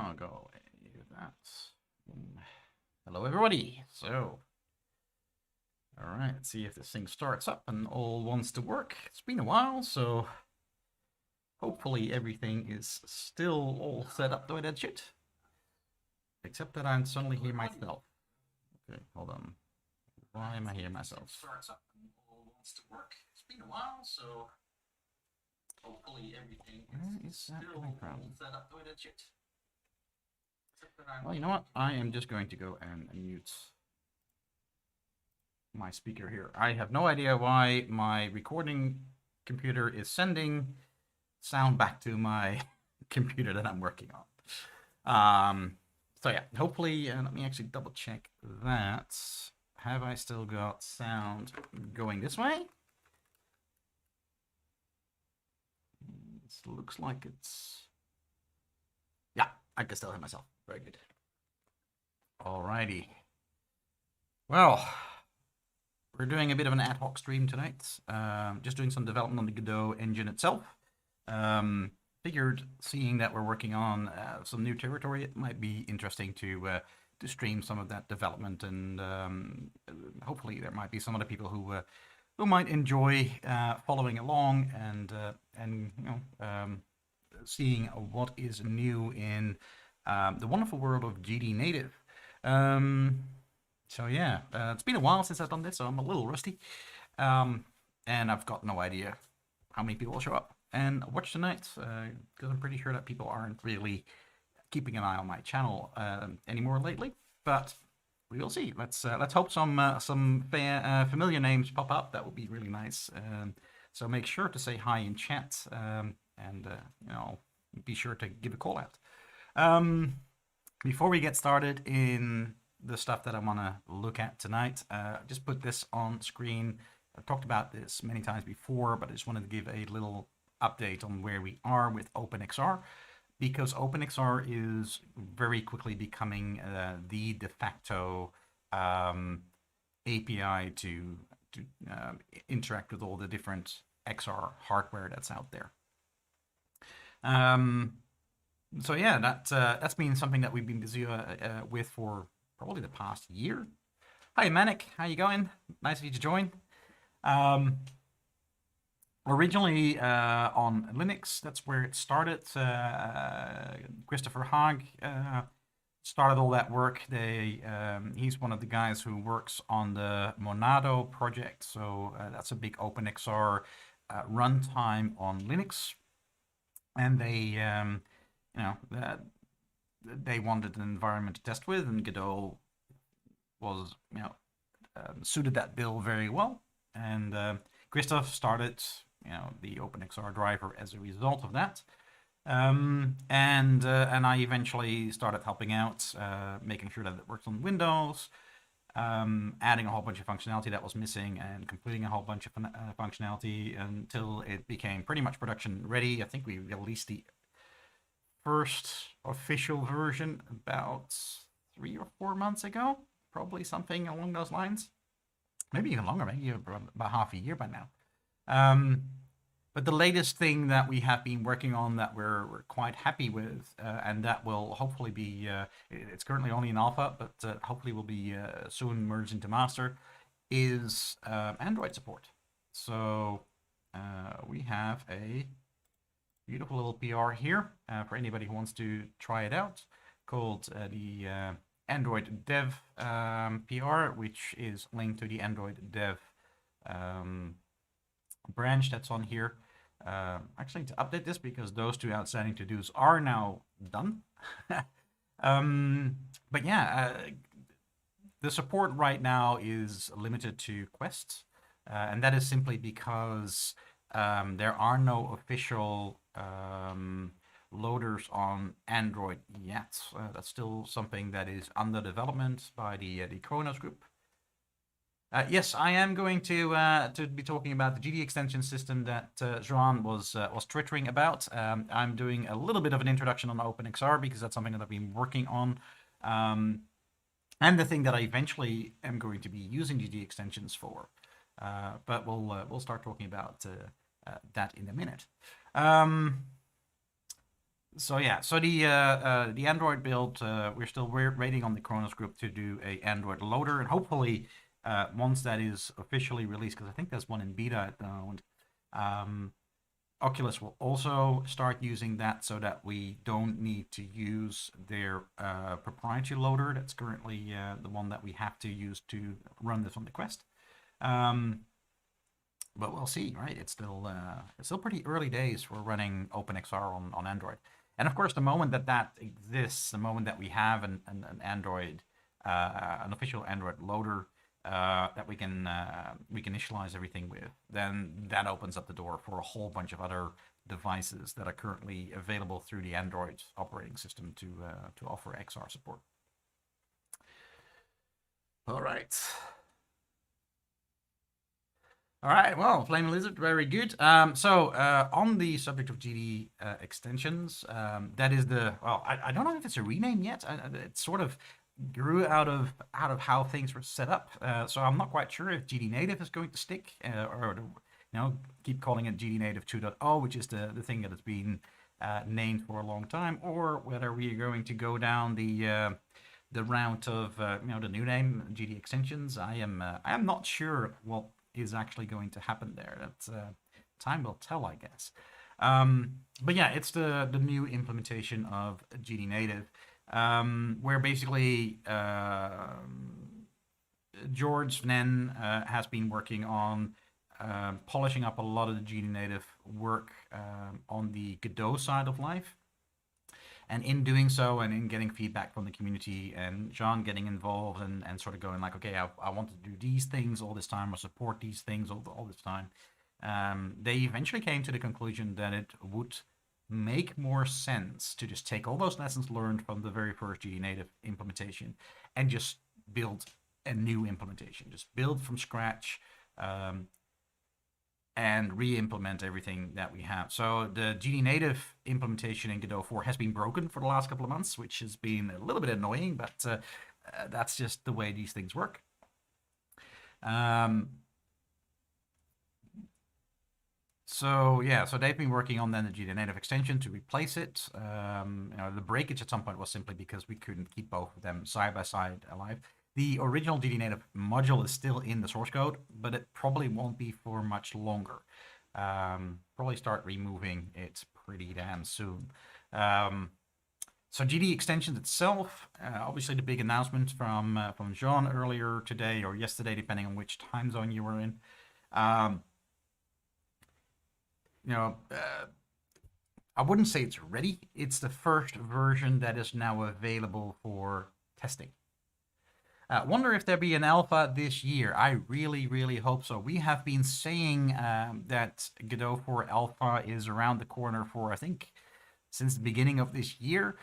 I'll go with that. Hello, everybody. So, all right, let's see if this thing starts up and all wants to work. It's been a while, so hopefully everything is still all set up the way that should. Except that I suddenly hear myself. Okay, hold on. Why am I hearing myself? Starts up and all wants to work. It's been a while, so hopefully everything is still all set up the way that should. Well, you know what? I am just going to go and mute my speaker here. I have no idea why my recording computer is sending sound back to my computer that I'm working on. So yeah, hopefully, let me actually double check that. Have I still got sound going this way? This looks like it's... Yeah, I can still hear myself. Very good. Alrighty. Well, we're doing a bit of an ad hoc stream tonight. Just doing some development on the Godot engine itself. Figured, seeing that we're working on some new territory, it might be interesting to stream some of that development, and hopefully there might be some other people who might enjoy following along and you know, seeing what is new in the wonderful world of GD native. So yeah, it's been a while since I've done this, so I'm a little rusty, and I've got no idea how many people will show up and watch tonight, because I'm pretty sure that people aren't really keeping an eye on my channel anymore lately. But we will see. Let's hope some familiar names pop up. That would be really nice. So make sure to say hi in chat, and you know, be sure to give a call out. Before we get started in the stuff that I want to look at tonight, just put this on screen. I've talked about this many times before, but I just wanted to give a little update on where we are with Openxr, because Openxr is very quickly becoming the de facto API to interact with all the different XR hardware that's out there. So yeah, that's been something that we've been busy with for probably the past year. Hi Manic, how you going? Nice of you to join. Originally on Linux, that's where it started. Christopher Haag started all that work. He's one of the guys who works on the Monado project, so that's a big Openxr runtime on Linux. And they, you know, they wanted an environment to test with, and Godot was, you know, suited that bill very well. And Christoph started, you know, the Openxr driver as a result of that. And I eventually started helping out, making sure that it works on Windows, adding a whole bunch of functionality that was missing, and completing a whole bunch of functionality until it became pretty much production ready. I think we released the first official version about 3 or 4 months ago, probably something along those lines. Maybe even longer, maybe about half a year by now. But the latest thing that we have been working on that we're quite happy with, and that will hopefully be, it's currently only in alpha, but hopefully will be soon merged into master, is Android support. So we have a beautiful little PR here for anybody who wants to try it out, called the Android Dev PR, which is linked to the Android Dev branch that's on here. Actually, to update this, because those two outstanding to-dos are now done. But yeah, the support right now is limited to quests, and that is simply because there are no official loaders on Android yet. That's still something that is under development by the Kronos group. Yes, I am going to be talking about the GD extension system that Joan was twittering about. I'm doing a little bit of an introduction on Openxr, because that's something that I've been working on, and the thing that I eventually am going to be using GD extensions for. But we'll start talking about that in a minute. So yeah, so the Android build, we're still waiting on the Kronos group to do a Android loader, and hopefully once that is officially released, because I think there's one in beta at the moment, um, Oculus will also start using that so that we don't need to use their proprietary loader. That's currently the one that we have to use to run this on the Quest. Um, but we'll see, right? It's still pretty early days for running Openxr on Android. And of course, the moment that that exists, the moment that we have an Android, an official Android loader that we can initialize everything with, then that opens up the door for a whole bunch of other devices that are currently available through the Android operating system to offer XR support. All right. All right, well, Flame Lizard, very good. On the subject of GD extensions, that is well, I don't know if it's a rename yet. It sort of grew out of how things were set up. So I'm not quite sure if GD Native is going to stick, or keep calling it GD Native 2.0, which is the thing that has been named for a long time, or whether we are going to go down the route of the new name GD extensions. I am not sure what is actually going to happen there. That time will tell, I guess. But yeah, it's the new implementation of GD Native, where basically George Nen has been working on polishing up a lot of the GD Native work on the Godot side of life. And in doing so, and in getting feedback from the community, and John getting involved and sort of going like, okay, I want to do these things all this time, or support these things all this time, they eventually came to the conclusion that it would make more sense to just take all those lessons learned from the very first GD Native implementation and just build a new implementation, just build from scratch, and re-implement everything that we have. So the GD Native implementation in Godot 4 has been broken for the last couple of months, which has been a little bit annoying, but that's just the way these things work. So they've been working on then the GD Native extension to replace it. The breakage at some point was simply because we couldn't keep both of them side by side alive. The original GD Native module is still in the source code, but it probably won't be for much longer. Probably start removing it pretty damn soon. So GD extensions itself, obviously the big announcement from Jean earlier today or yesterday, depending on which time zone you were in. I wouldn't say it's ready. It's the first version that is now available for testing. Wonder if there'll be an alpha this year. I really, really hope so. We have been saying that Godot 4 alpha is around the corner for, I think, since the beginning of this year.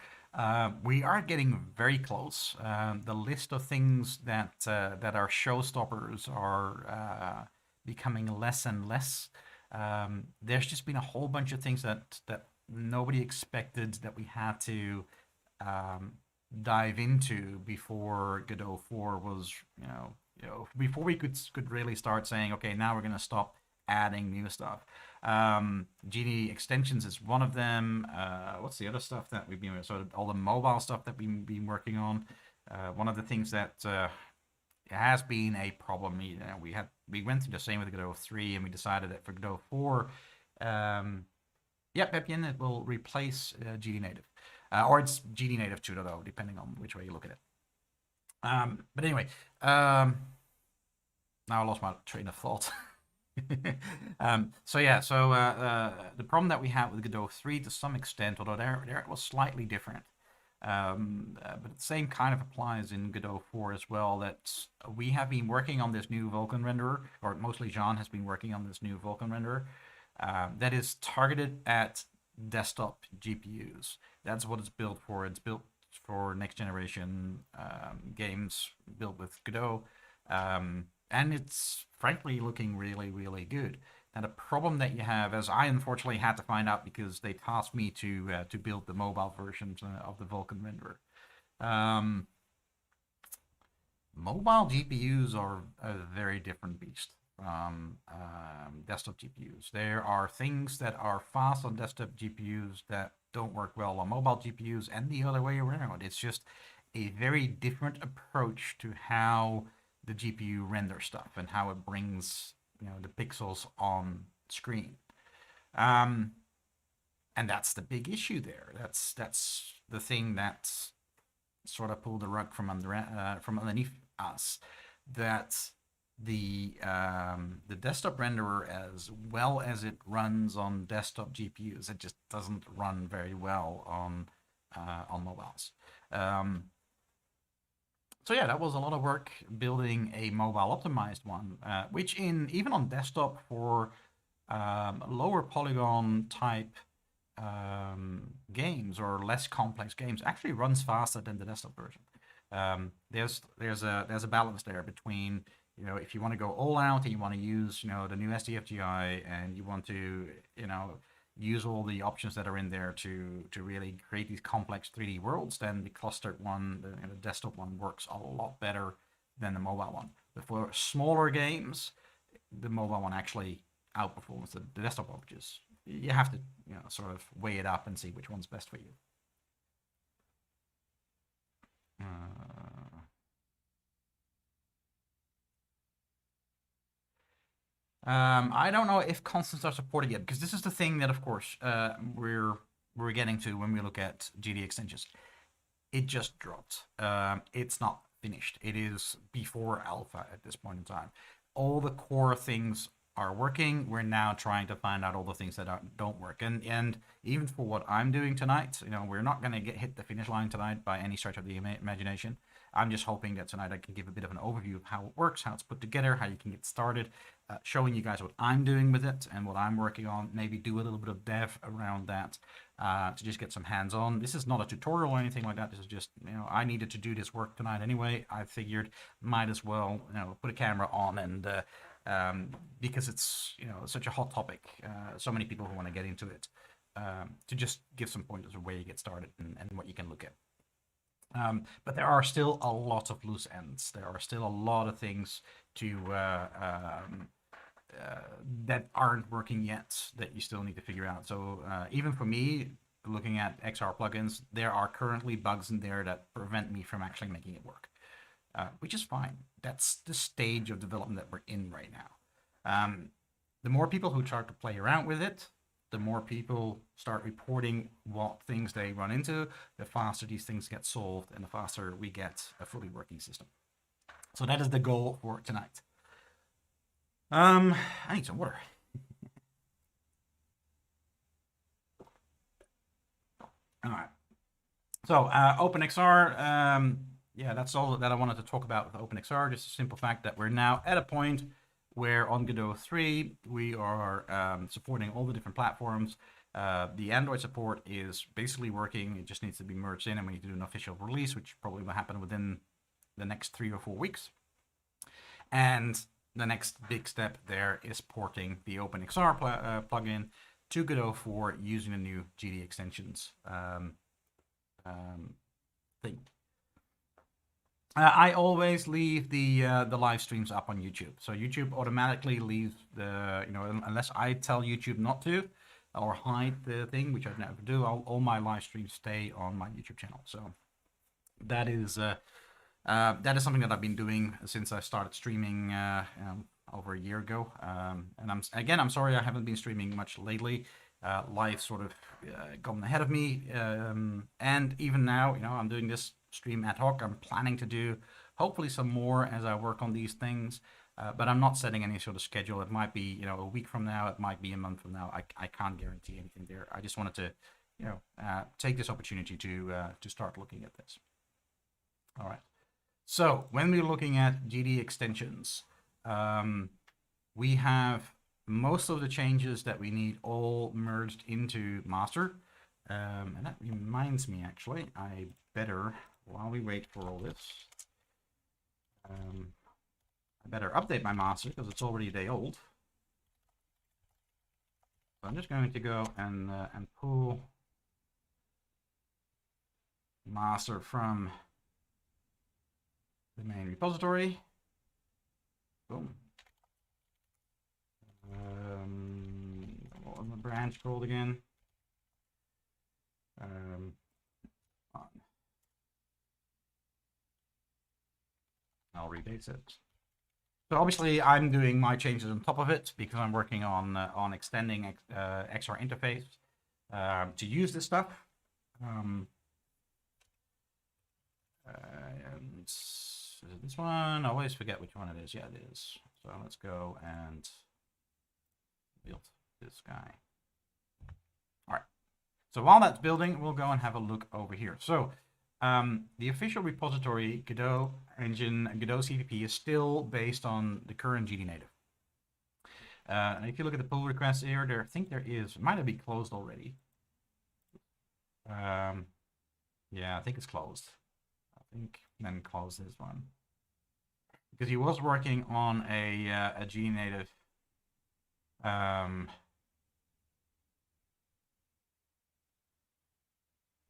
We are getting very close. The list of things that are showstoppers are becoming less and less. There's just been a whole bunch of things that nobody expected that we had to dive into before Godot 4 was, before we could really start saying, okay, now we're going to stop adding new stuff. GD extensions is one of them. What's the other stuff that we've been, so all the mobile stuff that we've been working on. One of the things that has been a problem, we went through the same with Godot 3, and we decided that for Godot 4, Pepin, it will replace GD Native. Or it's GD Native 2.0, depending on which way you look at it. But anyway, now I lost my train of thought. The problem that we had with Godot 3 to some extent, although there it was slightly different, but the same kind of applies in Godot 4 as well, that we have been working on this new Vulkan renderer, or mostly Jean has been working on this new Vulkan renderer, that is targeted at desktop GPUs. That's what it's built for. It's built for next generation games built with Godot, and it's frankly looking really, really good. Now the problem that you have, as I unfortunately had to find out because they tasked me to build the mobile versions of the Vulkan renderer. Mobile GPUs are a very different beast from desktop GPUs. There are things that are fast on desktop GPUs that don't work well on mobile GPUs and the other way around. It's just a very different approach to how the GPU renders stuff and how it brings, the pixels on screen. And that's the big issue there. That's the thing that's sort of pulled the rug from underneath us. That the desktop renderer, as well as it runs on desktop GPUs, it just doesn't run very well on mobiles. So yeah, that was a lot of work building a mobile optimized one, which even on desktop for lower polygon type games or less complex games actually runs faster than the desktop version. There's a balance there between, if you want to go all out and you want to use, the new SDFGI, and you want to, use all the options that are in there to really create these complex 3D worlds, then the clustered one, the desktop one, works a lot better than the mobile one. But for smaller games, the mobile one actually outperforms the desktop one, which is, you have to, sort of weigh it up and see which one's best for you. I don't know if constants are supported yet, because this is the thing that, of course, we're getting to when we look at GD extensions. It just dropped. It's not finished. It is before alpha at this point in time. All the core things are working. We're now trying to find out all the things that don't work. And even for what I'm doing tonight, we're not going to hit the finish line tonight by any stretch of the imagination. I'm just hoping that tonight I can give a bit of an overview of how it works, how it's put together, how you can get started, showing you guys what I'm doing with it and what I'm working on, maybe do a little bit of dev around that to just get some hands-on. This is not a tutorial or anything like that. This is just, I needed to do this work tonight anyway. I figured might as well, put a camera on and because it's, such a hot topic, so many people who want to get into it, to just give some pointers of where you get started and what you can look at. But there are still a lot of loose ends. There are still a lot of things to that aren't working yet that you still need to figure out. So even for me, looking at XR plugins, there are currently bugs in there that prevent me from actually making it work, which is fine. That's the stage of development that we're in right now. The more people who start to play around with it, the more people start reporting what things they run into, the faster these things get solved and the faster we get a fully working system. So that is the goal for tonight. I need some water. All right. So Openxr, yeah, that's all that I wanted to talk about with Openxr. Just a simple fact that we're now at a point where on Godot 3, we are supporting all the different platforms. The Android support is basically working. It just needs to be merged in, and we need to do an official release, which probably will happen within the next 3 or 4 weeks. And the next big step there is porting the Openxr plugin to Godot for using the new GD extensions thing. I always leave the live streams up on YouTube. So YouTube automatically leaves the, unless I tell YouTube not to or hide the thing, which I never do, all my live streams stay on my YouTube channel. So that is something that I've been doing since I started streaming over a year ago. And I'm sorry I haven't been streaming much lately. Life sort of gotten ahead of me, and even now, I'm doing this stream ad hoc. I'm planning to do hopefully some more as I work on these things, but I'm not setting any sort of schedule. It might be a week from now, it might be a month from now. I can't guarantee anything there. I just wanted to take this opportunity to start looking at this. All right, so when we're looking at GD extensions, we have most of the changes that we need all merged into master. And that reminds me, actually, I better, while we wait for all this, I better update my master because it's already a day old. So I'm just going to go and pull master from the main repository. Boom. What was the branch called again? I'll rebase it. So obviously I'm doing my changes on top of it because I'm working on extending XR interface to use this stuff. And is it this one? I always forget which one it is. Yeah, it is. So let's go and build this guy. All right. So while that's building, we'll go and have a look over here. So the official repository Godot engine, Godot CPP, is still based on the current GD native. And if you look at the pull requests here, I think there is, it might have been closed already. Yeah, I think it's closed. I think then close this one because he was working on a GD native.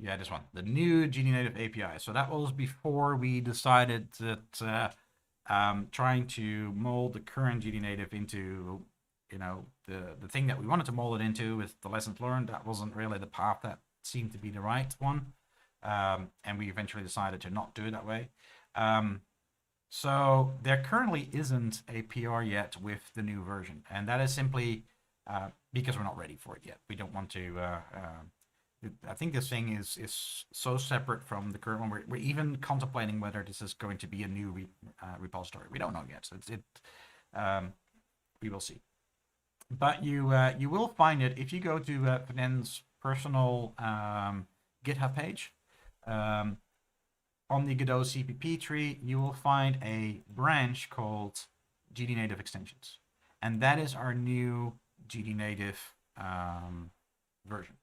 Yeah, this one, the new GD native API. So that was before we decided that trying to mold the current GD native into, you know, the thing that we wanted to mold it into with the lessons learned. That wasn't really the path that seemed to be the right one. And we eventually decided to not do it that way. So there currently isn't a PR yet with the new version. And that is simply because we're not ready for it yet. We don't want to... I think this thing is so separate from the current one. We're even contemplating whether this is going to be a new repository. We don't know yet. So we will see. But you will find it if you go to Vanen's personal GitHub page. On the Godot CPP tree, you will find a branch called GD Native Extensions, and that is our new GD Native version.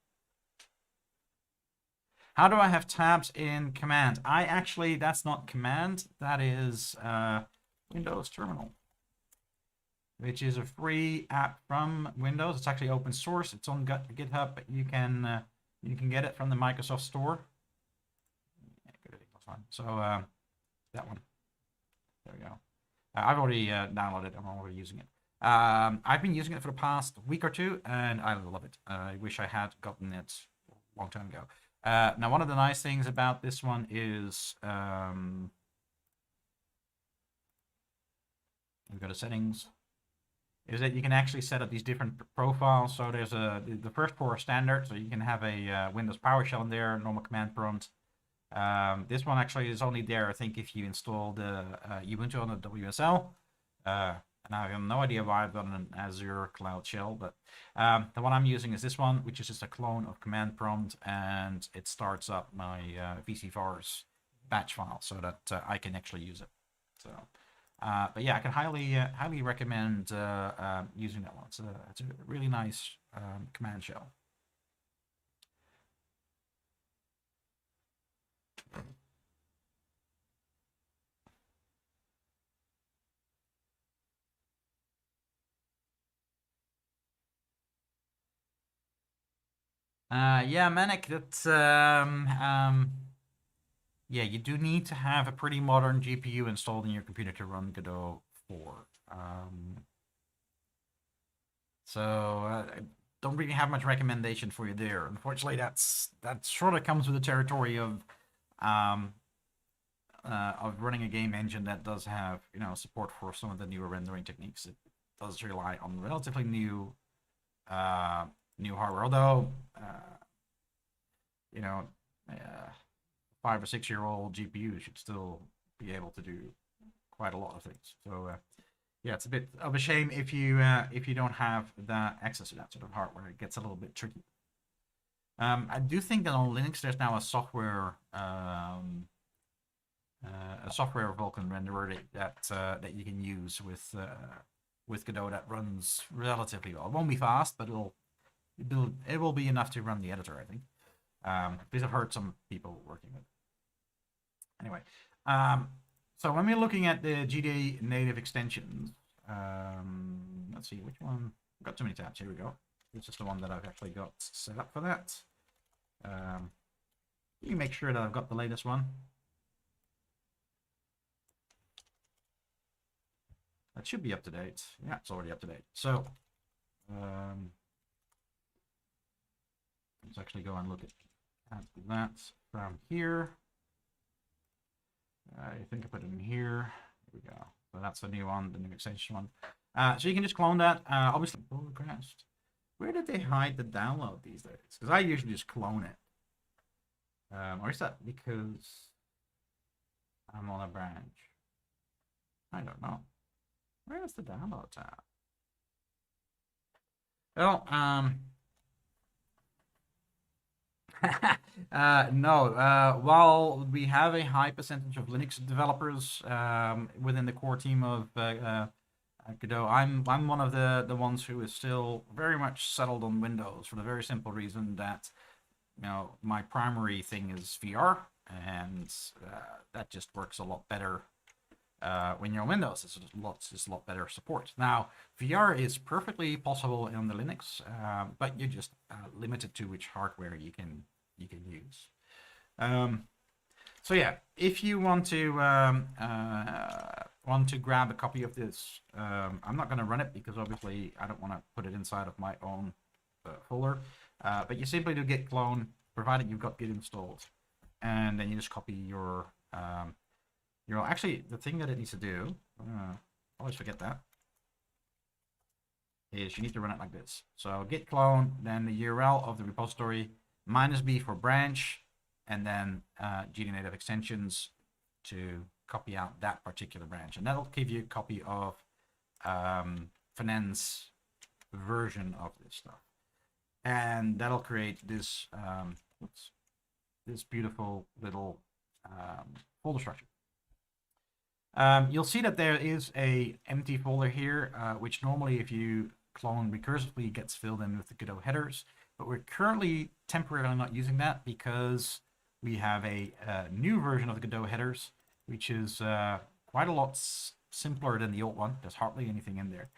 How do I have tabs in command? That's not command, that is Windows Terminal, which is a free app from Windows. It's actually open source. It's on GitHub, but you can get it from the Microsoft Store. So that one, there we go. I've already downloaded it. I'm already using it. I've been using it for the past week or two, and I love it. I wish I had gotten it a long time ago. Now, one of the nice things about this one is we go to settings. Is that you can actually set up these different profiles. So there's the first four are standard, so you can have a Windows PowerShell in there, normal command prompt. This one actually is only there, I think, if you install the Ubuntu on the WSL. And I have no idea why I've got an Azure Cloud Shell, but the one I'm using is this one, which is just a clone of command prompt, and it starts up my VCVARS batch file so that I can actually use it. So, but yeah, I can highly recommend using that one. It's a really nice command shell. Yeah, Manic, that's yeah, you do need to have a pretty modern GPU installed in your computer to run Godot 4. So I don't really have much recommendation for you there. Unfortunately, that sort of comes with the territory of running a game engine that does have, you know, support for some of the newer rendering techniques. It does rely on relatively new hardware, although you know, 5 or 6 year old GPU should still be able to do quite a lot of things. So yeah, it's a bit of a shame if you don't have that access to that sort of hardware. It gets a little bit tricky. I do think that on Linux there's now a software Vulkan renderer that you can use with Godot that runs relatively well. It won't be fast, but it will be enough to run the editor, I think. Because I've heard some people working with it. Anyway, so when we're looking at the GD native extensions, let's see which one. I've got too many tabs. Here we go. This is the one that I've actually got set up for that. You can make sure that I've got the latest one. That should be up to date. Yeah, it's already up to date. So let's actually go and look at add that from here. I think I put it in here. Here we go. So that's the new one, the new extension one. So you can just clone that. Obviously, pull request. Where did they hide the download these days? Because I usually just clone it. Or is that because I'm on a branch? I don't know. Where is the download tab? Well, no. While we have a high percentage of Linux developers within the core team of Godot, I'm one of the ones who is still very much settled on Windows for the very simple reason that my primary thing is VR, and that just works a lot better when you're on Windows. It's a lot better support. Now, VR is perfectly possible on the Linux, but you're just limited to which hardware you can use. So yeah, if you want to grab a copy of this, I'm not going to run it because obviously I don't want to put it inside of my own folder. But you simply do git clone, provided you've got Git installed, and then you just copy your actually, the thing that it needs to do, always forget that, is you need to run it like this. So git clone, then the URL of the repository, -b for branch, and then GDNative extensions to copy out that particular branch. And that'll give you a copy of Finen's version of this stuff. And that'll create this, this beautiful little folder structure. You'll see that there is a empty folder here, which normally if you clone recursively gets filled in with the Godot headers, but we're currently temporarily not using that because we have a new version of the Godot headers, which is quite a lot simpler than the old one. There's hardly anything in there.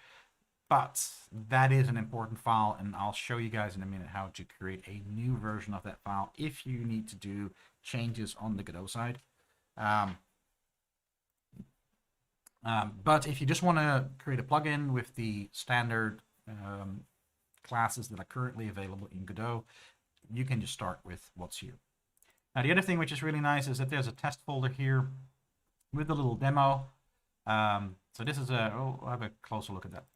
But that is an important file, and I'll show you guys in a minute how to create a new version of that file if you need to do changes on the Godot side. But if you just want to create a plugin with the standard classes that are currently available in Godot, you can just start with what's here. Now, the other thing which is really nice is that there's a test folder here with a little demo. So this is I'll have a closer look at that.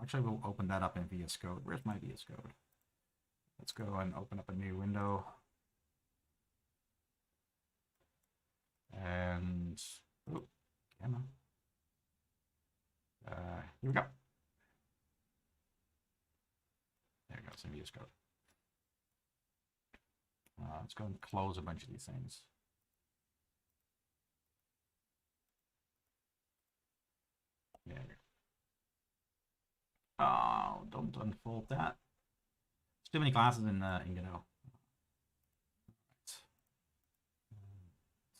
Actually, we'll open that up in VS Code. Where's my VS Code? Let's go and open up a new window. And, oh, come on. Here we go. There we go, it's in VS Code. Let's go and close a bunch of these things. There we go. Oh, don't unfold that. There's too many classes in Godot.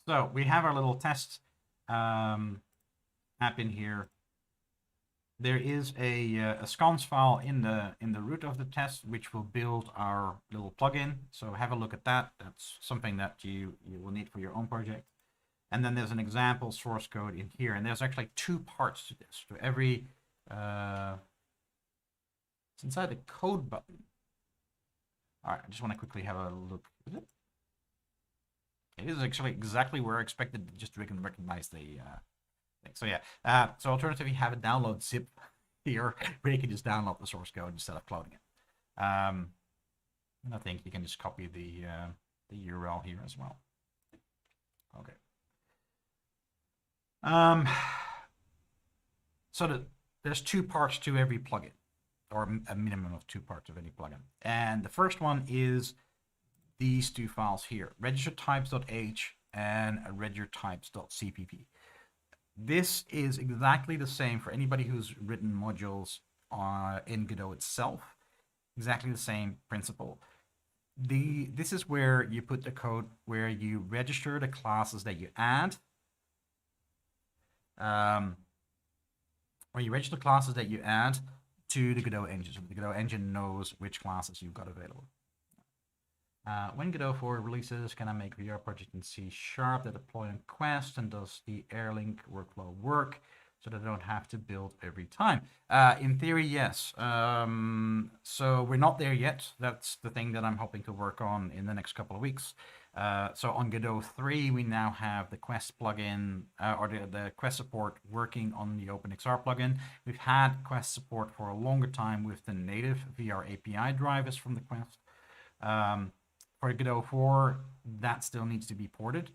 So we have our little test app in here. There is a sconce file in the root of the test, which will build our little plugin. So have a look at that. That's something that you will need for your own project. And then there's an example source code in here. And there's actually two parts to this. To every it's inside the code button. All right, I just want to quickly have a look. Is it? It is actually exactly where I expected, just to recognize the thing. So yeah, so alternatively, you have a download zip here where you can just download the source code instead of cloning it. And I think you can just copy the URL here as well. Okay. So there's two parts to every plugin, or a minimum of two parts of any plugin. And the first one is these two files here, registertypes.h and registertypes.cpp. This is exactly the same for anybody who's written modules in Godot itself. Exactly the same principle. This is where you put the code where you register the classes that you add. Or you register classes that you add to the Godot engine. So the Godot engine knows which classes you've got available. When Godot 4 releases, can I make VR project in C# that deploy on Quest, and does the Airlink workflow work? so that I don't have to build every time. In theory, yes. So we're not there yet. That's the thing that I'm hoping to work on in the next couple of weeks. So on Godot 3, we now have the Quest plugin, or the Quest support working on the Openxr plugin. We've had Quest support for a longer time with the native VR API drivers from the Quest. For Godot 4, that still needs to be ported.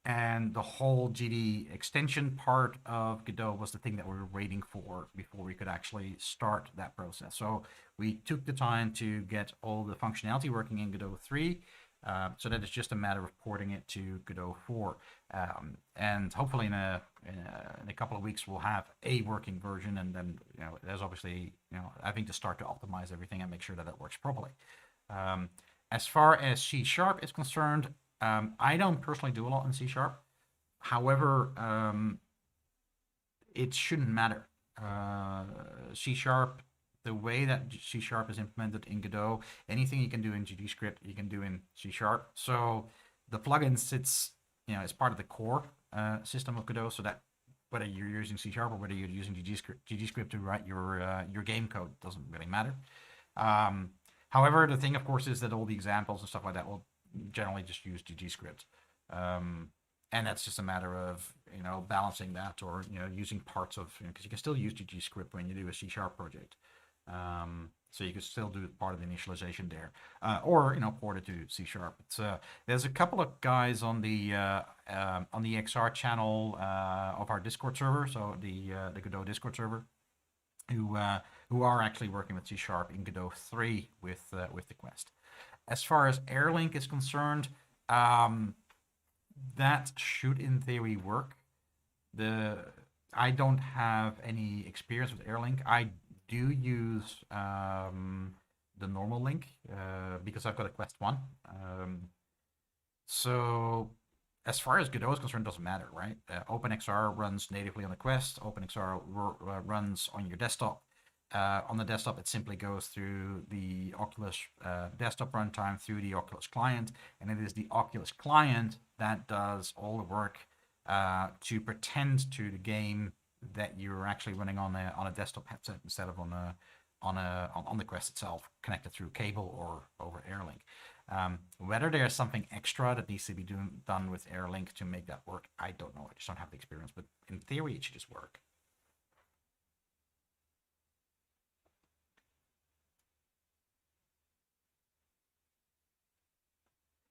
And the whole GD extension part of Godot was the thing that we were waiting for before we could actually start that process. So we took the time to get all the functionality working in Godot 3, so that it's just a matter of porting it to Godot 4. And hopefully in a couple of weeks we'll have a working version, and then there's obviously having to start to optimize everything and make sure that it works properly. As far as C# is concerned, I don't personally do a lot in C#. However, it shouldn't matter. C#, the way that C# is implemented in Godot, anything you can do in GDScript, you can do in C#. So the plugin sits, as part of the core system of Godot, so that whether you're using C# or whether you're using GDScript to write your game code doesn't really matter. However, the thing, of course, is that all the examples and stuff like that will generally just use GDScript. And that's just a matter of, balancing that, or, using parts of, because you can still use GDScript when you do a C# project. So you can still do part of the initialization there, or, port it to C#. There's a couple of guys on the XR channel of our Discord server, so the Godot Discord server, who are actually working with C# in Godot 3 with the Quest. As far as Airlink is concerned, that should in theory work. I don't have any experience with Airlink. I do use the normal link because I've got a Quest 1. So as far as Godot is concerned, it doesn't matter, right? Openxr runs natively on the Quest. Openxr runs on your desktop. On the desktop, it simply goes through the Oculus desktop runtime through the Oculus client, and it is the Oculus client that does all the work to pretend to the game that you're actually running on a desktop headset instead of on the Quest itself, connected through cable or over Airlink. Whether there's something extra that needs to be done with Airlink to make that work, I don't know. I just don't have the experience, but in theory, it should just work.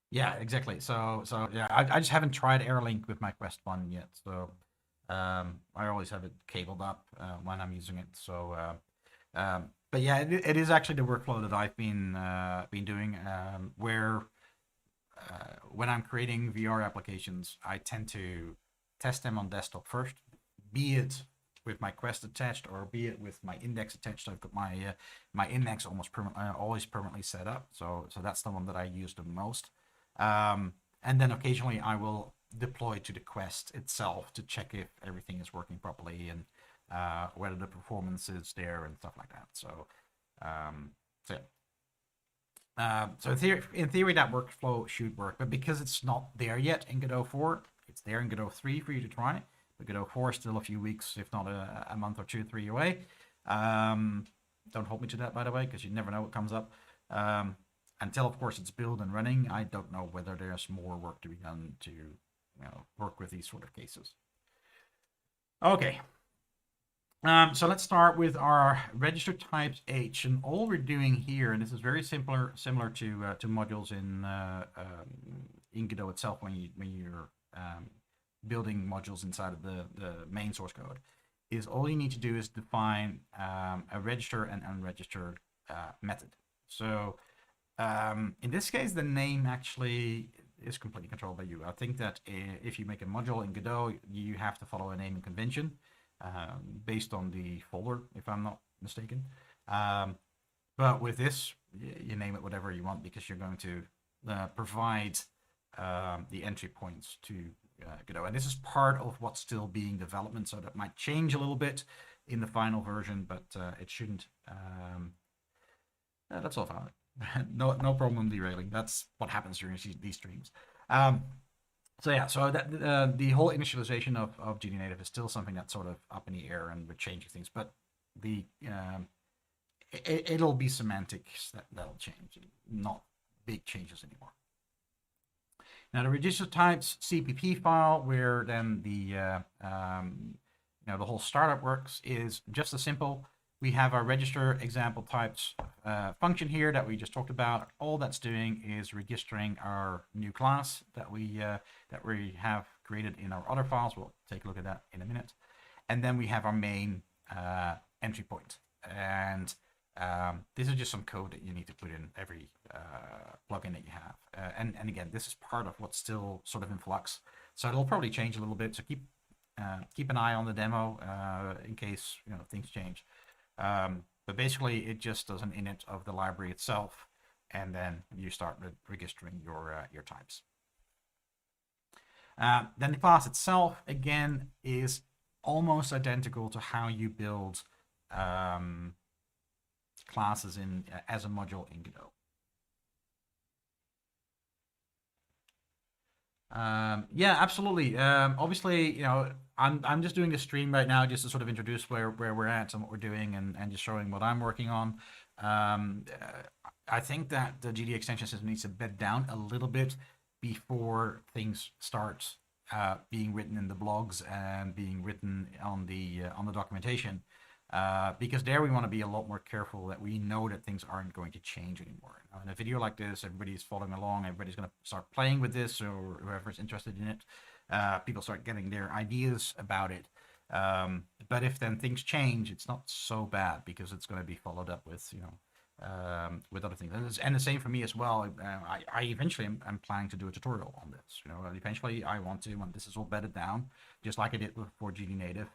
Yeah, exactly. So yeah, I just haven't tried Airlink with my Quest 1 yet. So I always have it cabled up when I'm using it. So but yeah, it is actually the workflow that I've been doing, where when I'm creating VR applications, I tend to test them on desktop first, be it with my Quest attached or be it with my index attached. I've got my index always permanently set up. So that's the one that I use the most. And then occasionally I will deploy to the Quest itself to check if everything is working properly and whether the performance is there and stuff like that. So in theory, that workflow should work, but because it's not there yet in Godot 4, it's there in Godot 3 for you to try. But Godot 4 is still a few weeks, if not a month or 2 or 3 away. Don't hold me to that, by the way, because you never know what comes up. Until, of course, it's built and running, I don't know whether there's more work to be done to work with these sort of cases. Okay. So let's start with our register types H, and all we're doing here, and this is very similar to modules in Godot itself when you're building modules inside of the main source code, is all you need to do is define a register and unregistered method. So in this case, the name actually is completely controlled by you. I think that if you make a module in Godot, you have to follow a naming convention based on the folder, if I'm not mistaken. But with this, you name it whatever you want, because you're going to provide the entry points to Godot. And this is part of what's still being developed, so that might change a little bit in the final version, but it shouldn't. That's all fine. No problem derailing. That's what happens during these streams. So yeah, so that the whole initialization of GD Native is still something that's sort of up in the air and we're changing things, but the it'll be semantics that'll change, not big changes anymore. Now the register types CPP file, where then the the whole startup works, is just as simple. We have our register example types function here that we just talked about. All that's doing is registering our new class that we have created in our other files. We'll take a look at that in a minute. And then we have our main entry point. And this is just some code that you need to put in every plugin that you have. And again, this is part of what's still sort of in flux. So it'll probably change a little bit. So keep an eye on the demo in case things change. But basically, it just does an init of the library itself, and then you start registering your types. Then the class itself, again, is almost identical to how you build classes as a module in Godot. Yeah, absolutely. Obviously, I'm just doing this stream right now just to sort of introduce where we're at and what we're doing, and just showing what I'm working on. I think that the GD extension system needs to bed down a little bit before things start being written in the blogs and being written on the documentation. Because there we want to be a lot more careful that we know that things aren't going to change anymore. In a video like this, everybody's following along, everybody's going to start playing with this, or whoever's interested in it. People start getting their ideas about it. But if then things change, it's not so bad because it's going to be followed up with, with other things. And the same for me as well. I eventually am planning to do a tutorial on this. Eventually I want to, when this is all bedded down, just like I did for GD Native,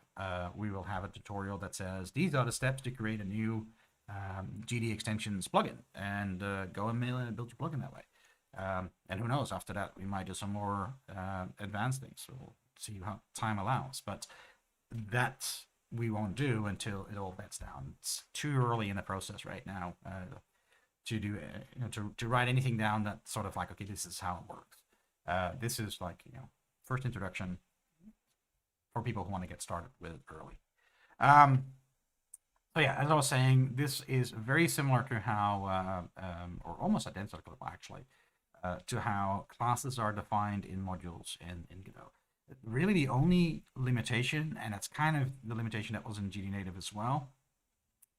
we will have a tutorial that says these are the steps to create a new GD extensions plugin, and go and build your plugin that way. And who knows, after that we might do some more advanced things. So we'll see how time allows, but that we won't do until it all beds down. It's too early in the process right now to do to write anything down that sort of like, okay, this is how it works. This is like first introduction for people who want to get started with it early. So yeah, as I was saying, this is very similar to how, or almost identical actually, to how classes are defined in modules in Godot. Really the only limitation, and it's kind of the limitation that was in GD Native as well,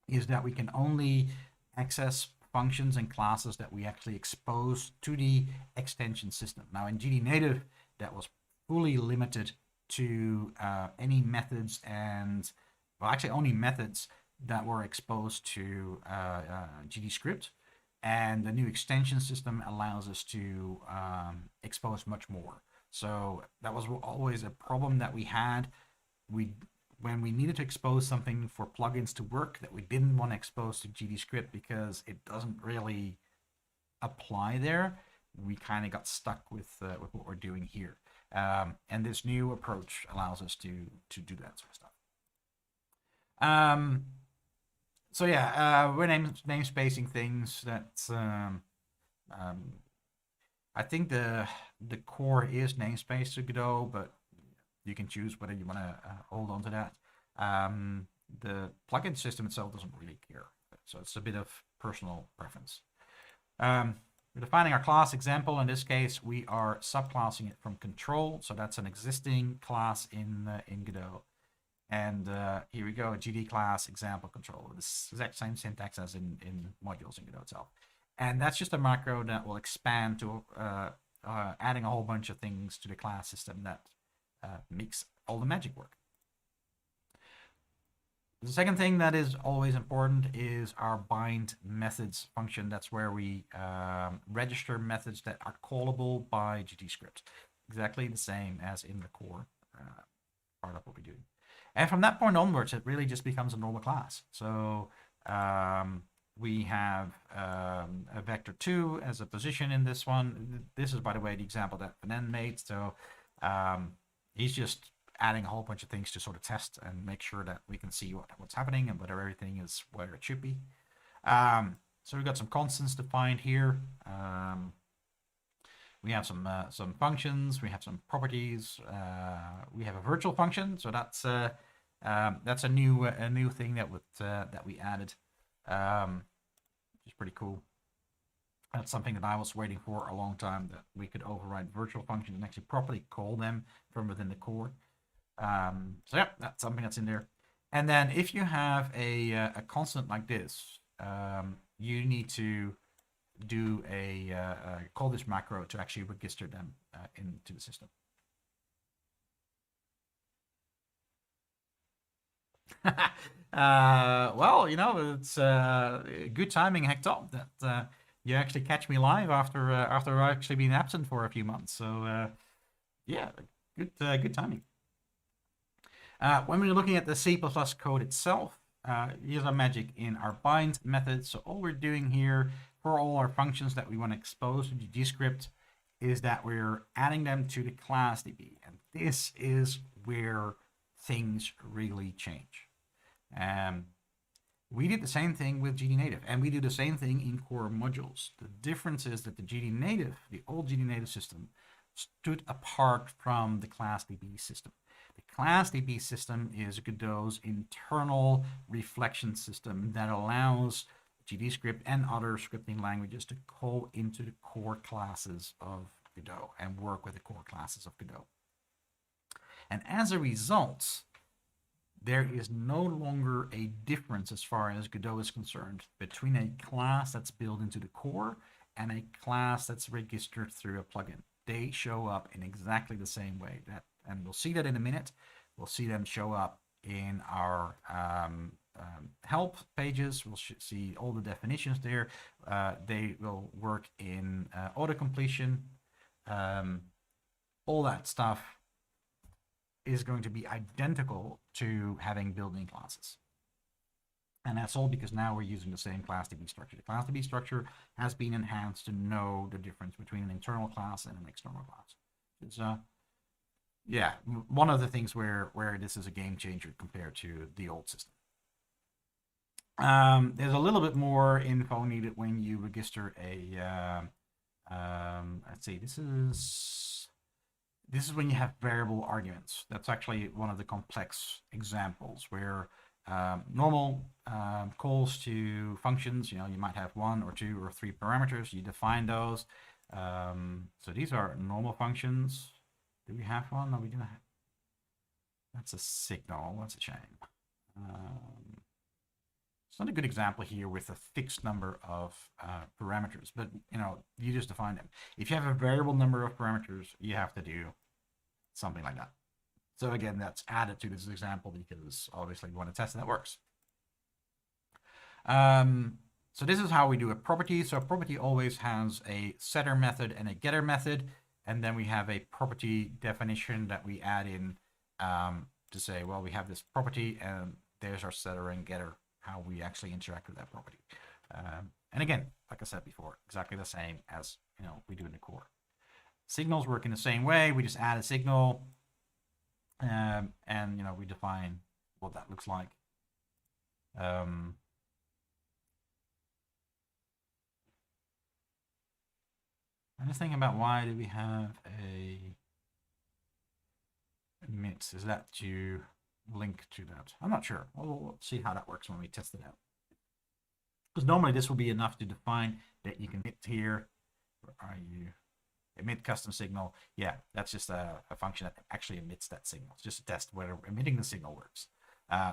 is that we can only access functions and classes that we actually expose to the extension system. Now in GD Native, that was fully limited to any methods and, well, actually only methods that were exposed to GD script. And the new extension system allows us to expose much more. So that was always a problem that we had. When we needed to expose something for plugins to work that we didn't want to expose to GD script because it doesn't really apply there, we kind of got stuck with what we're doing here. And this new approach allows us to do that sort of stuff. So yeah, we're namespacing things. That's I think the core is namespace to Godot, but you can choose whether you want to hold on to that. The plugin system itself doesn't really care, so it's a bit of personal preference. We're defining our class example. In this case, we are subclassing it from control, so that's an existing class in Godot. And here we go, GD class example control. This exact same syntax as in modules in Godot itself. And that's just a macro that will expand to adding a whole bunch of things to the class system that makes all the magic work. The second thing that is always important is our bind methods function. That's where we register methods that are callable by GD script. Exactly the same as in the core part of what we do. And from that point onwards, it really just becomes a normal class. So we have a vector2 as a position in this one. This is, by the way, the example that Benin made. So he's just adding a whole bunch of things to sort of test and make sure that we can see what's happening and whether everything is where it should be. So we've got some constants defined here. we have some functions, we have some properties, we have a virtual function. So that's a new thing that we added, which is pretty cool. That's something that I was waiting for a long time, that we could override virtual functions and actually properly call them from within the core. So yeah, that's something that's in there. And then if you have a constant like this, you need to do call this macro to actually register them into the system. Well, it's good timing, Hector, that you actually catch me live after I've actually been absent for a few months. So yeah, good timing. When we're looking at the C++ code itself, here's our magic in our bind method. So all we're doing here for all our functions that we want to expose to GDScript is that we're adding them to the class DB. And this is where things really change. We did the same thing with GD Native, and we do the same thing in core modules. The difference is that the old GD Native system, stood apart from the class DB system. The class DB system is Godot's internal reflection system that allows GDScript and other scripting languages to call into the core classes of Godot and work with the core classes of Godot. And as a result, there is no longer a difference as far as Godot is concerned between a class that's built into the core and a class that's registered through a plugin. They show up in exactly the same way. And we'll see that in a minute. We'll see them show up in our help pages. We'll see all the definitions there. They will work in autocompletion. All that stuff is going to be identical to having built-in classes. And that's all because now we're using the same class DB structure. The class DB structure has been enhanced to know the difference between an internal class and an external class. It's yeah, one of the things where this is a game changer compared to the old system. There's a little bit more info needed when you register a let's see, this is when you have variable arguments. That's actually one of the complex examples where normal calls to functions, you might have 1 or 2 or 3 parameters. You define those. So these are normal functions. Do we have one? No, we don't have. That's a signal. That's a shame. It's not a good example here with a fixed number of parameters, but you just define them. If you have a variable number of parameters, you have to do something like that. So again, that's added to this example because obviously we want to test that works. So this is how we do a property. So a property always has a setter method and a getter method, and then we have a property definition that we add in to say, well, we have this property and there's our setter and getter, how we actually interact with that property. And again, like I said before, exactly the same as we do in the core. Signals work in the same way. We just add a signal, and we define what that looks like. I'm just thinking about why do we have a emit? Is that to link to that? I'm not sure. We'll see how that works when we test it out. Because normally this will be enough to define that you can hit here. Where are you? Emit custom signal. Yeah, that's just a function that actually emits that signal. It's just a test whether emitting the signal works.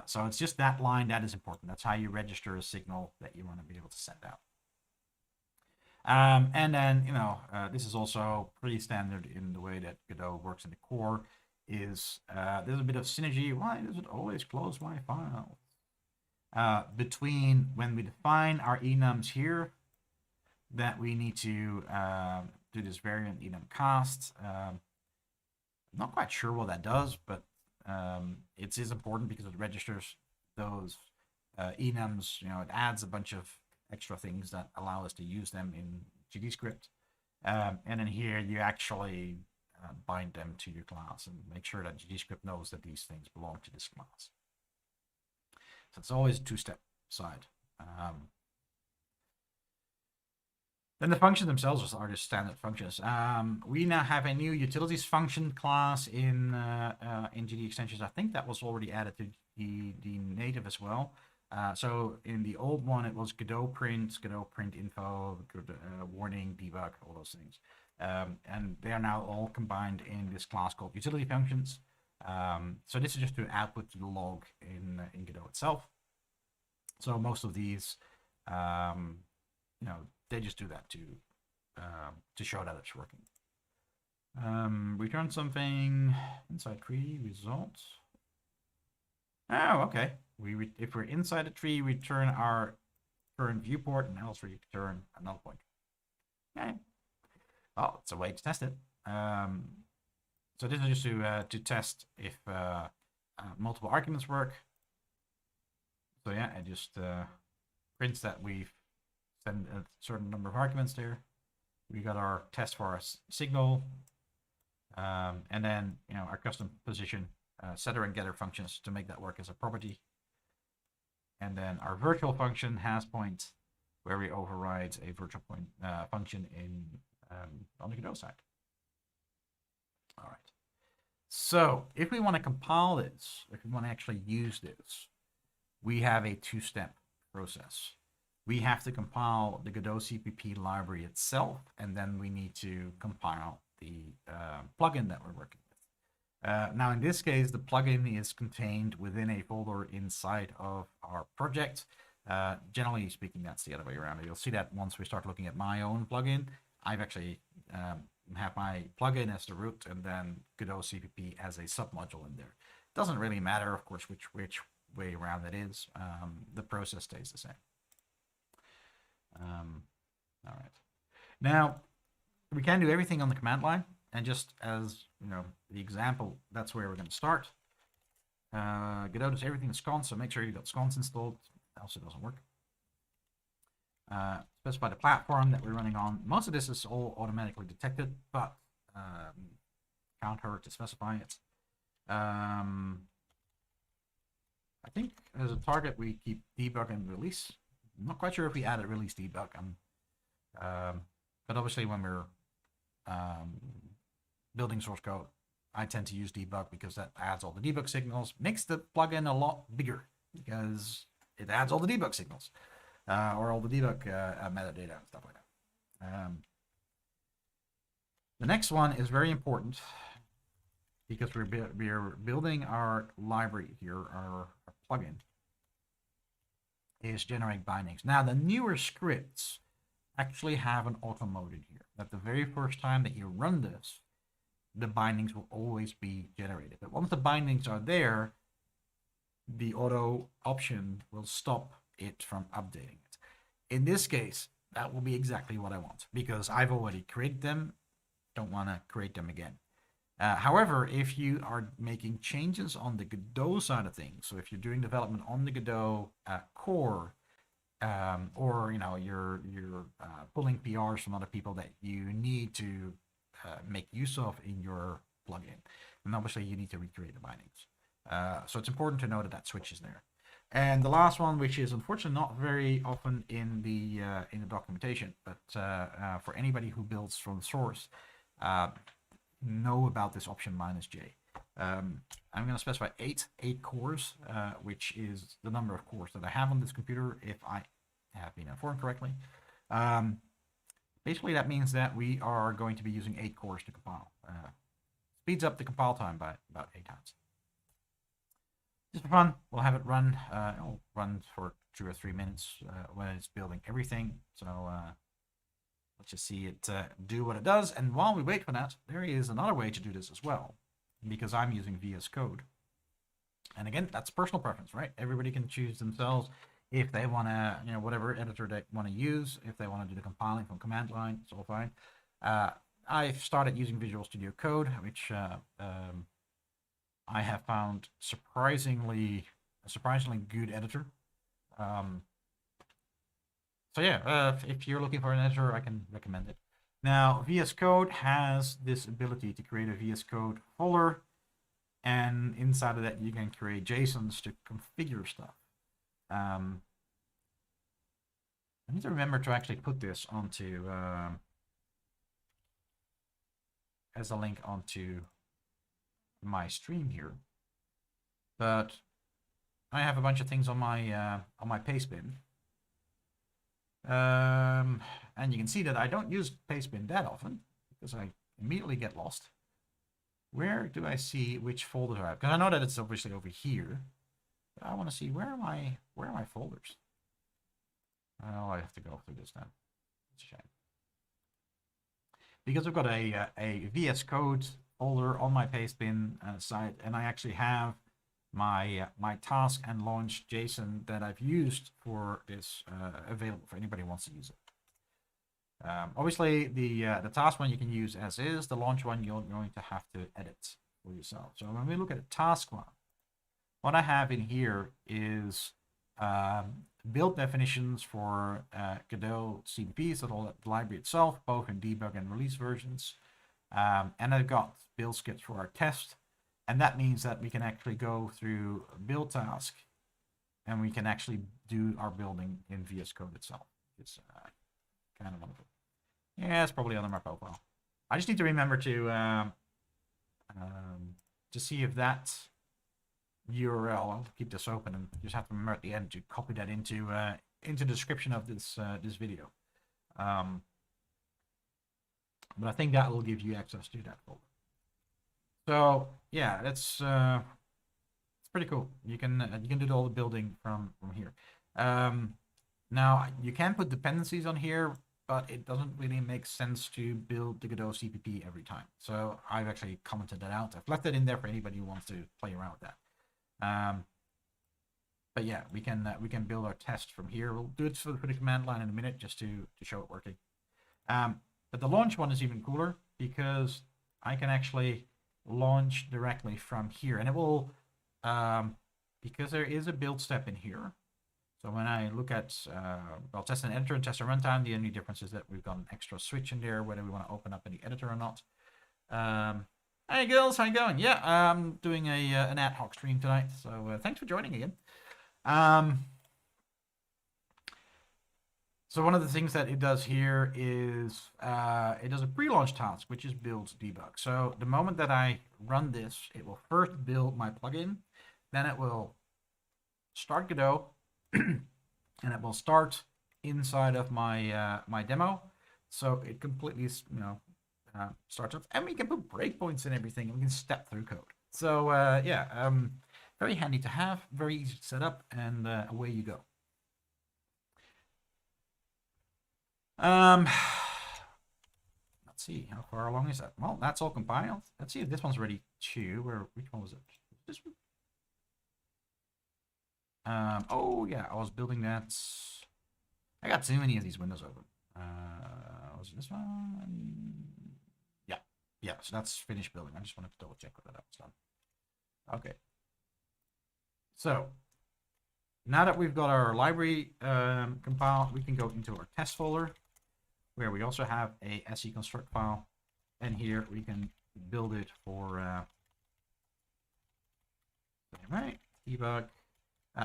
So it's just that line that is important. That's how you register a signal that you want to be able to send out. And then, this is also pretty standard in the way that Godot works in the core. Is there's a bit of synergy. Why does it always close my file? Between when we define our enums here, that we need to do this variant enum cast. I'm not quite sure what that does, but it is important because it registers those enums. It adds a bunch of extra things that allow us to use them in GDScript. And then here you actually bind them to your class and make sure that GDScript knows that these things belong to this class. So it's always a two-step side. Then the functions themselves are just standard functions. We now have a new utilities function class in GD extensions. I think that was already added to the native as well. So in the old one, it was Godot print info, warning, debug, all those things. And they are now all combined in this class called utility functions. So this is just to output to the log in Godot itself. So most of these, they just do that to show that it's working. Return something inside tree results. Oh, okay. If we're inside a tree, we return our current viewport, and else we return a null pointer. Okay. Oh, it's a way to test it. So this is just to test if multiple arguments work. So yeah, it just prints that we've sent a certain number of arguments there. We got our test for our signal, and then our custom position setter and getter functions to make that work as a property. And then our virtual function has point, where we override a virtual point function in on the Godot side. All right. So if we want to compile this, if we want to actually use this, we have a two-step process. We have to compile the Godot CPP library itself, and then we need to compile the plugin that we're working with. Now, in this case, the plugin is contained within a folder inside of our project. Generally speaking, that's the other way around. You'll see that once we start looking at my own plugin. I've actually have my plugin as the root, and then Godot CPP as a submodule in there. Doesn't really matter, of course, which way around it is. The process stays the same. All right. Now, we can do everything on the command line, and just as the example, that's where we're going to start. Godot does everything in sconce, so make sure you got sconce installed, else it doesn't work. Specify the platform that we're running on. Most of this is all automatically detected, but can't hurt to specify it. I think as a target we keep debug and release. I'm not quite sure if we added release debug, but obviously when we're building source code, I tend to use debug because that adds all the debug signals, makes the plugin a lot bigger because it adds all the debug signals. Or all the debug metadata and stuff like that. The next one is very important because we're building our library here, our plugin is generate bindings. Now, the newer scripts actually have an auto mode in here. That the very first time that you run this, the bindings will always be generated. But once the bindings are there, the auto option will stop it from updating it. In this case, that will be exactly what I want because I've already created them. Don't want to create them again. However, if you are making changes on the Godot side of things, so if you're doing development on the Godot core, or you're pulling PRs from other people that you need to make use of in your plugin, then obviously you need to recreate the bindings. So it's important to know that switch is there. And the last one, which is unfortunately not very often in the documentation, but for anybody who builds from source, know about this option -J. I'm going to specify eight cores, which is the number of cores that I have on this computer, if I have been informed correctly. Basically, that means that we are going to be using 8 cores to compile. Speeds up the compile time by about 8 times. Just for fun, we'll have it run. It'll run for 2 or 3 minutes when it's building everything. So let's just see it do what it does. And while we wait for that, there is another way to do this as well, because I'm using VS Code. And again, that's personal preference, right? Everybody can choose themselves if they want to, whatever editor they want to use. If they want to do the compiling from command line, it's all fine. I've started using Visual Studio Code, which I have found a surprisingly good editor. So yeah, if you're looking for an editor, I can recommend it. Now, VS Code has this ability to create a VS Code folder, and inside of that you can create JSONs to configure stuff. I need to remember to actually put this onto as a link onto my stream here. But I have a bunch of things on my paste bin. And you can see that I don't use paste bin that often because I immediately get lost. Where do I see which folders I have? Because I know that it's obviously over here. But I want to see where are my folders? Oh, I have to go through this now. It's a shame. Because I've got a VS Code folder on my paste bin side, and I actually have my my task and launch JSON that I've used for this available for anybody who wants to use it. Obviously, the task one you can use as is. The launch one you're going to have to edit for yourself. So when we look at the task one, what I have in here is build definitions for Godot CPP, so the library itself, both in debug and release versions. And I've got build scripts for our test. And that means that we can actually go through build task and we can actually do our building in VS Code itself. It's kind of wonderful. Yeah, it's probably under my profile. I just need to remember to see if that URL, I'll keep this open and just have to remember at the end to copy that into the description of this this video. But I think that will give you access to that folder. So yeah, that's it's pretty cool. You can do all the building from here. Now you can put dependencies on here, but it doesn't really make sense to build the Godot CPP every time. So I've actually commented that out. I've left it in there for anybody who wants to play around with that. But yeah, we can build our test from here. We'll do it for the command line in a minute just to show it working. But the launch one is even cooler because I can actually launch directly from here, and it will because there is a build step in here. So when I look at well, test and editor and test and runtime, the only difference is that we've got an extra switch in there whether we want to open up in the editor or not. Hey girls, how you going? Yeah, I'm doing an ad hoc stream tonight, so thanks for joining again. So one of the things that it does here is it does a pre-launch task, which is build debug. So the moment that I run this, it will first build my plugin, then it will start Godot, and it will start inside of my my demo. So it completely, starts up, and we can put breakpoints and everything, and we can step through code. So yeah, very handy to have, very easy to set up, and away you go. Let's see, how far along is that? Well, that's all compiled. Let's see if this one's ready too. Which one was it? This one? Oh yeah, I was building that. I got too many of these windows open. Was it this one? Yeah, so that's finished building. I just wanted to double check whether that was done. Okay. So now that we've got our library compiled, we can go into our test folder, where we also have a SE construct file, and here we can build it for right, debug.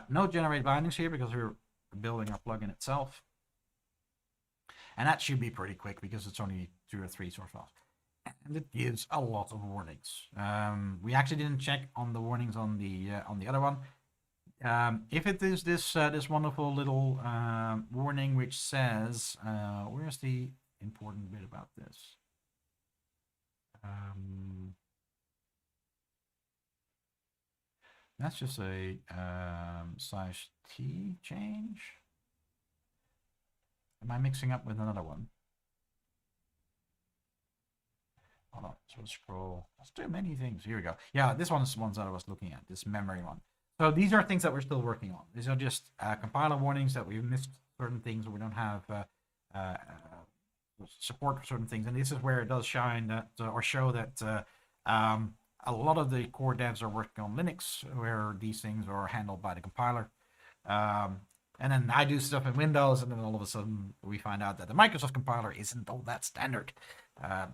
No generate bindings here because we're building our plugin itself, and that should be pretty quick because it's only 2 or 3 source files, and it gives a lot of warnings. We actually didn't check on the warnings on the other one. If it is this wonderful little warning which says, where's the important bit about this? That's just a /t change. Am I mixing up with another one? Hold on, so we'll scroll. There's too many things. Here we go. Yeah, this one is the ones that I was looking at, this memory one. So these are things that we're still working on. These are just compiler warnings that we've missed certain things, or we don't have support for certain things. And this is where it does shine that, or show that a lot of the core devs are working on Linux, where these things are handled by the compiler. And then I do stuff in Windows, and then all of a sudden we find out that the Microsoft compiler isn't all that standard.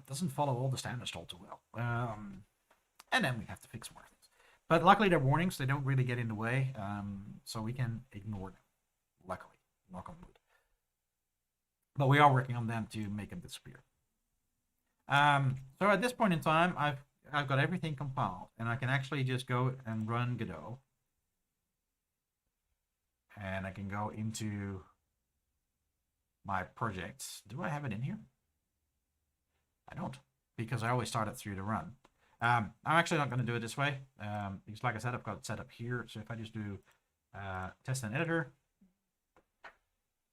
Doesn't follow all the standards all too well. And then we have to fix more things. But luckily they're warnings, they don't really get in the way, so we can ignore them, luckily, knock on wood. but we are working on them to make them disappear. So at this point in time, I've got everything compiled, and I can actually just go and run Godot, and I can go into my projects. Do I have it in here? I don't, because I always start it through the run. I'm actually not going to do it this way, because like I said, I've got it set up here. So if I just do test and editor,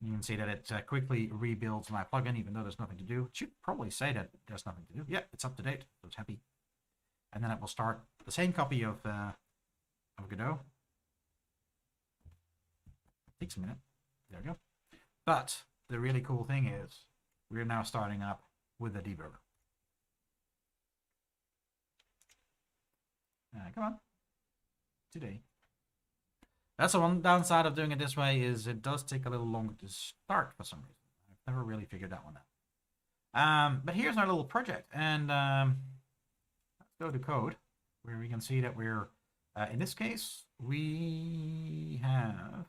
you can see that it quickly rebuilds my plugin, even though there's nothing to do. It should probably say that there's nothing to do. Yeah, it's up to date, so it's happy. And then it will start the same copy of Godot. Takes a minute. There we go. But the really cool thing is we're now starting up with the debugger. Come on. Today. That's the one downside of doing it this way, is it does take a little longer to start for some reason. I've never really figured that one out. But here's our little project, and let's go to code, where we can see that we're, in this case, we have,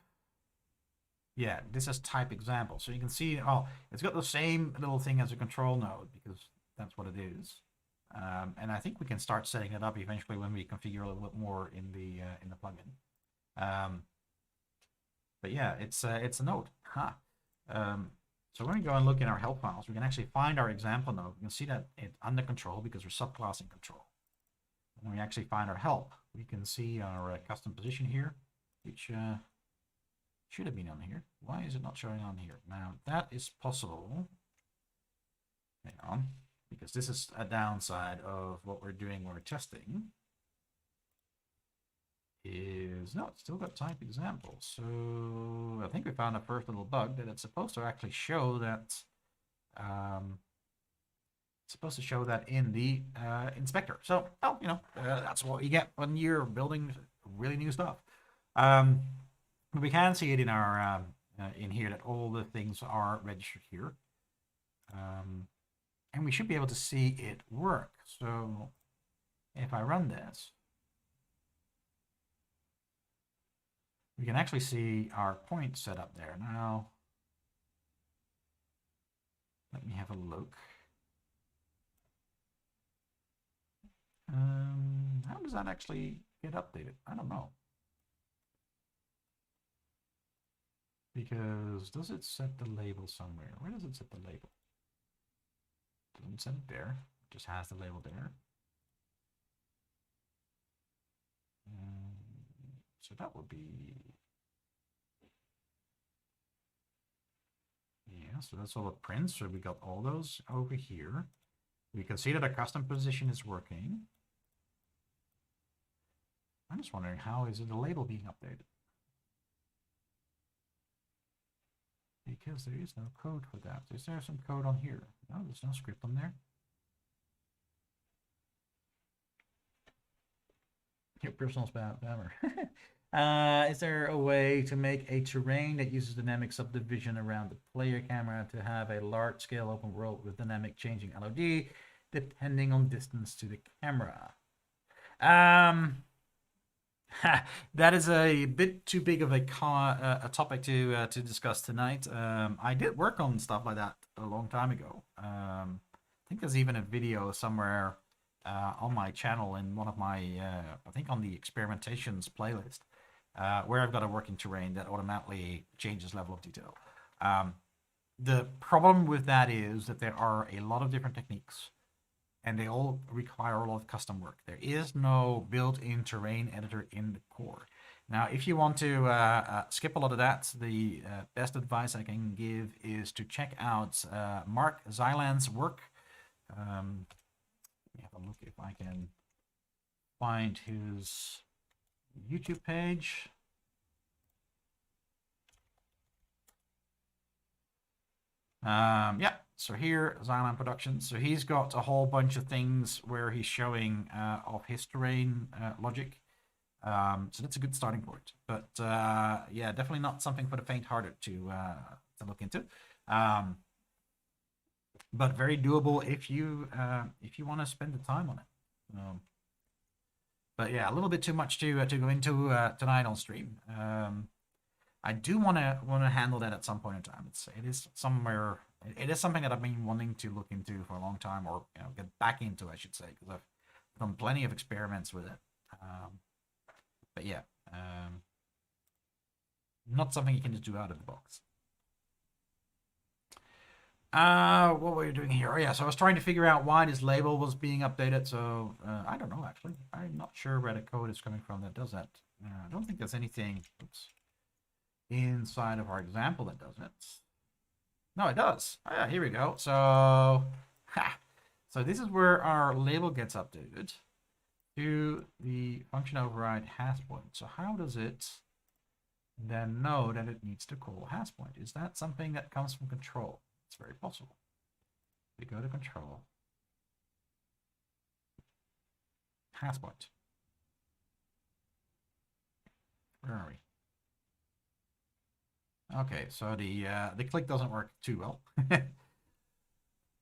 yeah, this is type example. So you can see, oh, it's got the same little thing as a control node, because that's what it is. And I think we can start setting it up eventually when we configure a little bit more in the plugin. But yeah, it's a node. Huh. So when we go and look in our help files, we can actually find our example node. We can see that it's under control because we're subclassing control. When we actually find our help, we can see our custom position here, which should have been on here. Why is it not showing on here? Now, that is possible. Hang on. Because this is a downside of what we're doing when we're testing. Is no, it's still got type example. So I think we found a first little bug that it's supposed to actually show that. It's supposed to show that in the inspector. So, well, you know, that's what you get when you're building really new stuff. We can see it in our in here that all the things are registered here. And we should be able to see it work. So if I run this, we can actually see our point set up there. Now, let me have a look. How does that actually get updated? I don't know. Because does it set the label somewhere? Where does it set the label? Doesn't set it there. It just has the label there. So that would be, yeah, so that's all it prints. So we got all those over here. We can see that our custom position is working. I'm just wondering, how is the label being updated? Because there is no code for that. Is there some code on here? No, there's no script on there. Your personal spammer. Is there a way to make a terrain that uses dynamic subdivision around the player camera to have a large-scale open world with dynamic changing LOD depending on distance to the camera? That is a bit too big of a topic to discuss tonight. I did work on stuff like that a long time ago. I think there's even a video somewhere on my channel in one of my, I think on the experimentations playlist, where I've got a working terrain that automatically changes level of detail. The problem with that is that there are a lot of different techniques, and they all require a lot of custom work. There is no built-in terrain editor in the core. Now, if you want to skip a lot of that, the best advice I can give is to check out Mark Zyland's work. Let me have a look if I can find his YouTube page. Yeah, so here, Zyland Productions. So he's got a whole bunch of things where he's showing of his terrain logic. So that's a good starting point. But yeah, definitely not something for the faint-hearted to look into. But very doable if you want to spend the time on it. But yeah, a little bit too much to go into tonight on stream. I do want to handle that at some point in time. It is somewhere It is something that I've been wanting to look into for a long time, or get back into, I should say, because I've done plenty of experiments with it. But yeah, not something you can just do out of the box. What were you doing here? Oh yeah, so I was trying to figure out why this label was being updated. So I don't know, actually. I'm not sure where the code is coming from that does that. I don't think there's anything inside of our example that does it. No, it does. Oh, yeah, here we go. So, so this is where our label gets updated to the function override hasPoint. So how does it then know that it needs to call hasPoint? Is that something that comes from control? It's very possible. We go to control, hasPoint. Where are we? Okay, so the click doesn't work too well.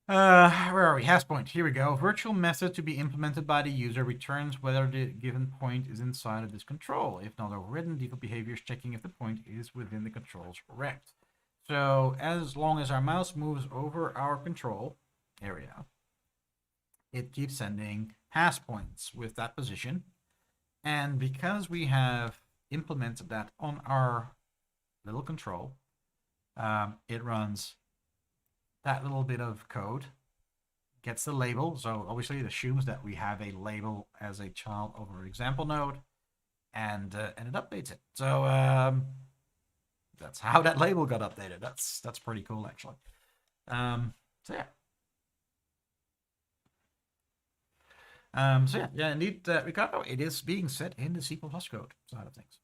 Where are we? hasPoint. Here we go. Virtual method to be implemented by the user returns whether the given point is inside of this control. If not overridden, default behavior is checking if the point is within the control's rect. So as long as our mouse moves over our control area, it keeps sending hasPoints with that position. And because we have implemented that on our little control, it runs that little bit of code, gets the label. So obviously it assumes that we have a label as a child of our example node, and it updates it. So that's how that label got updated. That's pretty cool, actually. So yeah, indeed, Ricardo, it is being set in the C++ code side of things.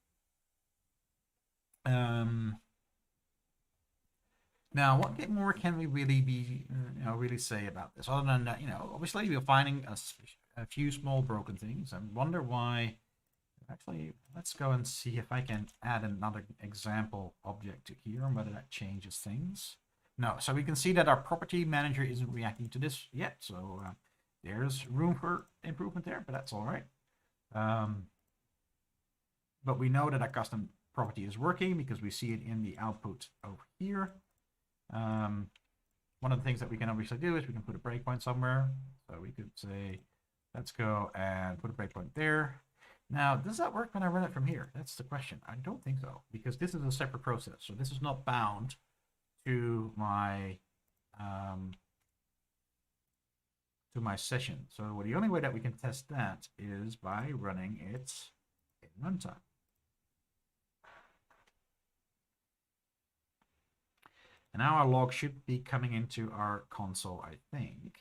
Now, what more can we really be, really say about this? Other than that, obviously we're finding a few small broken things, and wonder why. Actually, let's go and see if I can add another example object to here and whether that changes things. No, so we can see that our property manager isn't reacting to this yet. So there's room for improvement there, but that's all right. But we know that our custom property is working because we see it in the output over here. One of the things that we can obviously do is we can put a breakpoint somewhere. So we could say, let's go and put a breakpoint there. Now, does that work when I run it from here? That's the question. I don't think so, because this is a separate process. So this is not bound to my session. So the only way that we can test that is by running it in runtime. And now our log should be coming into our console, I think.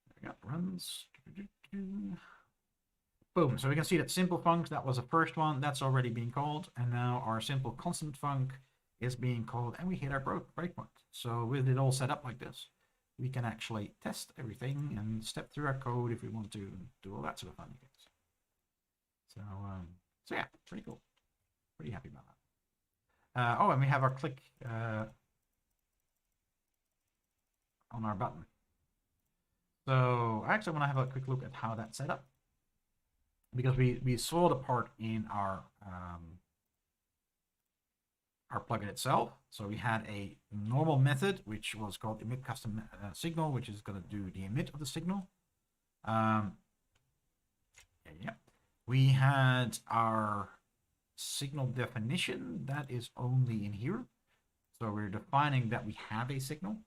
There we go, runs. Boom, so we can see that simple func, that was the first one, that's already being called. And now our simple constant func is being called, and we hit our breakpoint. So with it all set up like this, we can actually test everything and step through our code if we want to do all that sort of fun things. So yeah, pretty cool. Pretty happy about that. Oh, and we have our click on our button. So I actually want to have a quick look at how that's set up, because we saw the part in our plugin itself. So we had a normal method which was called emit custom signal, which is going to do the emit of the signal. Yeah. We had our signal definition that is only in here. So we're defining that we have a signal.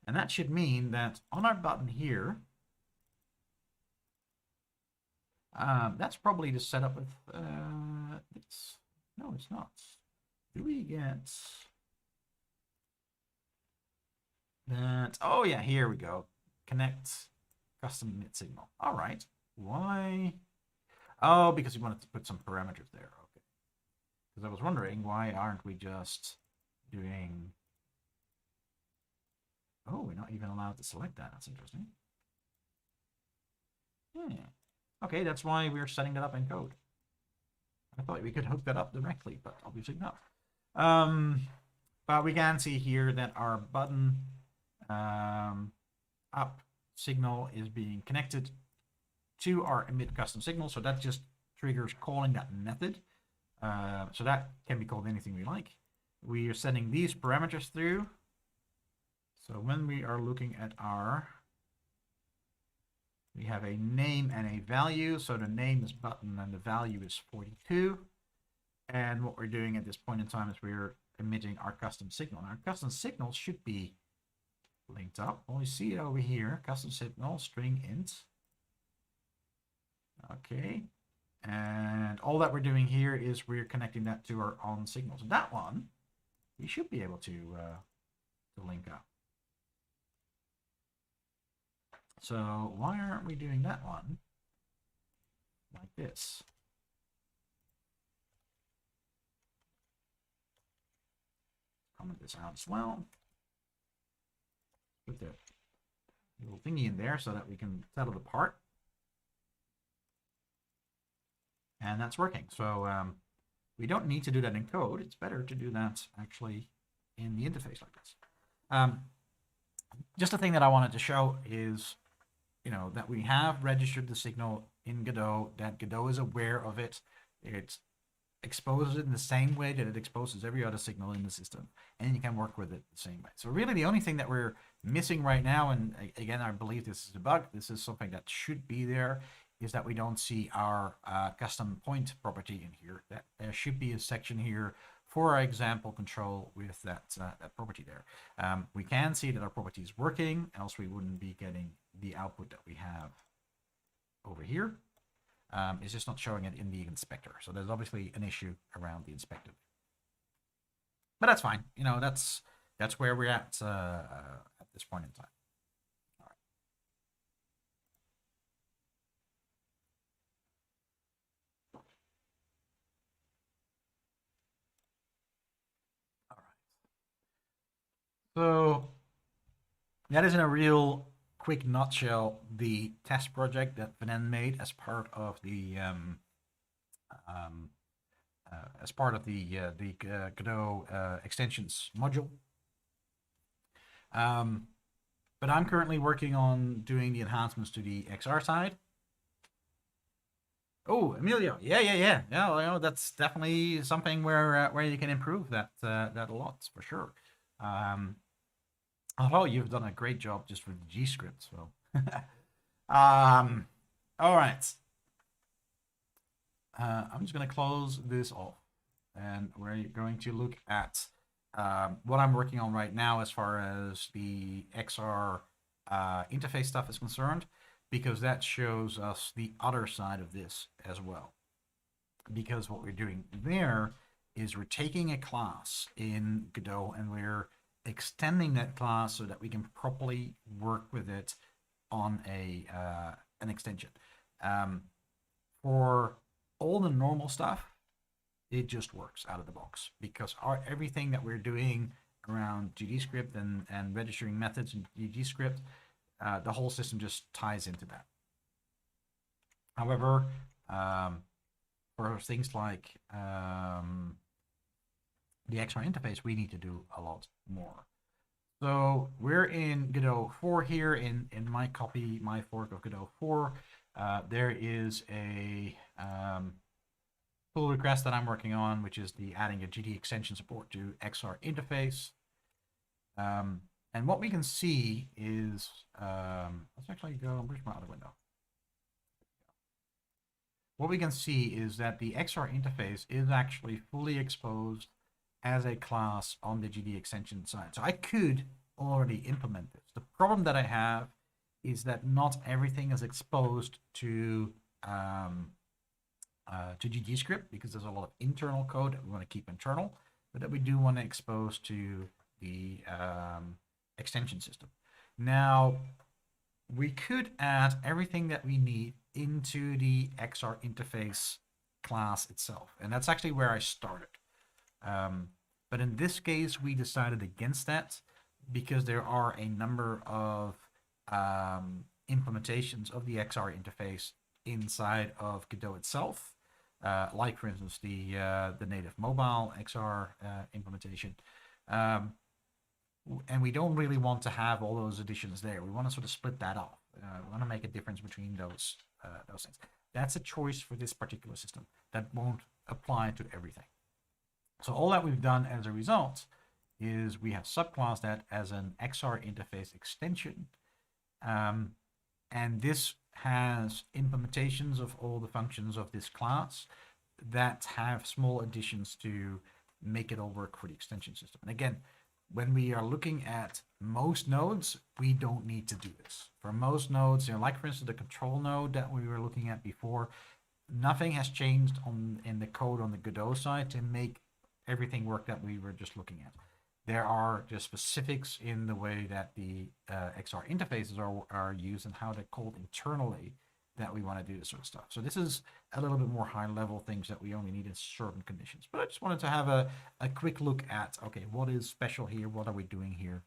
And that should mean that on our button here, that's probably the setup with, no, it's not. Do we get that? Oh yeah, here we go. Connect custom emit signal. All right. Why? Oh, because we wanted to put some parameters there. Okay. Because I was wondering, why aren't we just doing... Oh, we're not even allowed to select that. That's interesting. Yeah. Okay, that's why we're setting that up in code. I thought we could hook that up directly, but obviously not. But we can see here that our button up signal is being connected to our emit custom signal. So that just triggers calling that method. So that can be called anything we like. We are sending these parameters through. So when we are looking at we have a name and a value. So the name is button and the value is 42. And what we're doing at this point in time is we're emitting our custom signal. And our custom signal should be linked up. Well, you see it over here, custom signal, string int. Okay. And all that we're doing here is we're connecting that to our on signal. So that one, you should be able to link up. So why aren't we doing that one like this? Comment this out as well. Put the little thingy in there so that we can tell it apart. And that's working. So we don't need to do that in code. It's better to do that actually in the interface like this. Just a thing that I wanted to show is, that we have registered the signal in Godot, that Godot is aware of it. It exposes it in the same way that it exposes every other signal in the system, and you can work with it the same way. So really the only thing that we're missing right now, and again, I believe this is a bug, this is something that should be there, is that we don't see our custom point property in here. That there should be a section here for our example control with that property there. We can see that our property is working, else we wouldn't be getting the output that we have over here. It's just not showing it in the inspector. So there's obviously an issue around the inspector. But that's fine. That's where we're at this point in time. All right. All right. So that is in a real quick nutshell the test project that Venan made as part of the Godot extensions module. But I'm currently working on doing the enhancements to the XR side. Oh, Emilio, yeah. That's definitely something where you can improve that a lot for sure. Although you've done a great job just with the G script, so. All right. I'm just going to close this off, and we're going to look at what I'm working on right now as far as the XR interface stuff is concerned, because that shows us the other side of this as well. Because what we're doing there is we're taking a class in Godot and we're extending that class so that we can properly work with it on an extension. For all the normal stuff, it just works out of the box because everything that we're doing around GDScript and registering methods in GDScript, the whole system just ties into that. However, for things like the XR interface, we need to do a lot more. So we're in Godot 4 here. In my copy, my fork of Godot 4, there is a pull request that I'm working on, which is the adding a GD extension support to XR interface. And what we can see is, let's actually go, where's my other window? What we can see is that the XR interface is actually fully exposed as a class on the GD extension side. So I could already implement this. The problem that I have is that not everything is exposed to GDScript because there's a lot of internal code that we want to keep internal, but that we do want to expose to the extension system. Now, we could add everything that we need into the XR interface class itself, and that's actually where I started. But in this case, we decided against that because there are a number of implementations of the XR interface inside of Godot itself, like for instance the native mobile XR implementation. And we don't really want to have all those additions there. We want to sort of split that off. We want to make a difference between those things. That's a choice for this particular system. That won't apply to everything. So all that we've done as a result is we have subclassed that as an XR interface extension. And this has implementations of all the functions of this class that have small additions to make it all work for the extension system. And again, when we are looking at most nodes, we don't need to do this. For most nodes, like for instance, the control node that we were looking at before, nothing has changed in the code on the Godot side to make everything work that we were just looking at. There are just specifics in the way that the XR interfaces are used and how they're called internally that we want to do this sort of stuff. So this is a little bit more high level things that we only need in certain conditions. But I just wanted to have a quick look at, okay, what is special here? What are we doing here?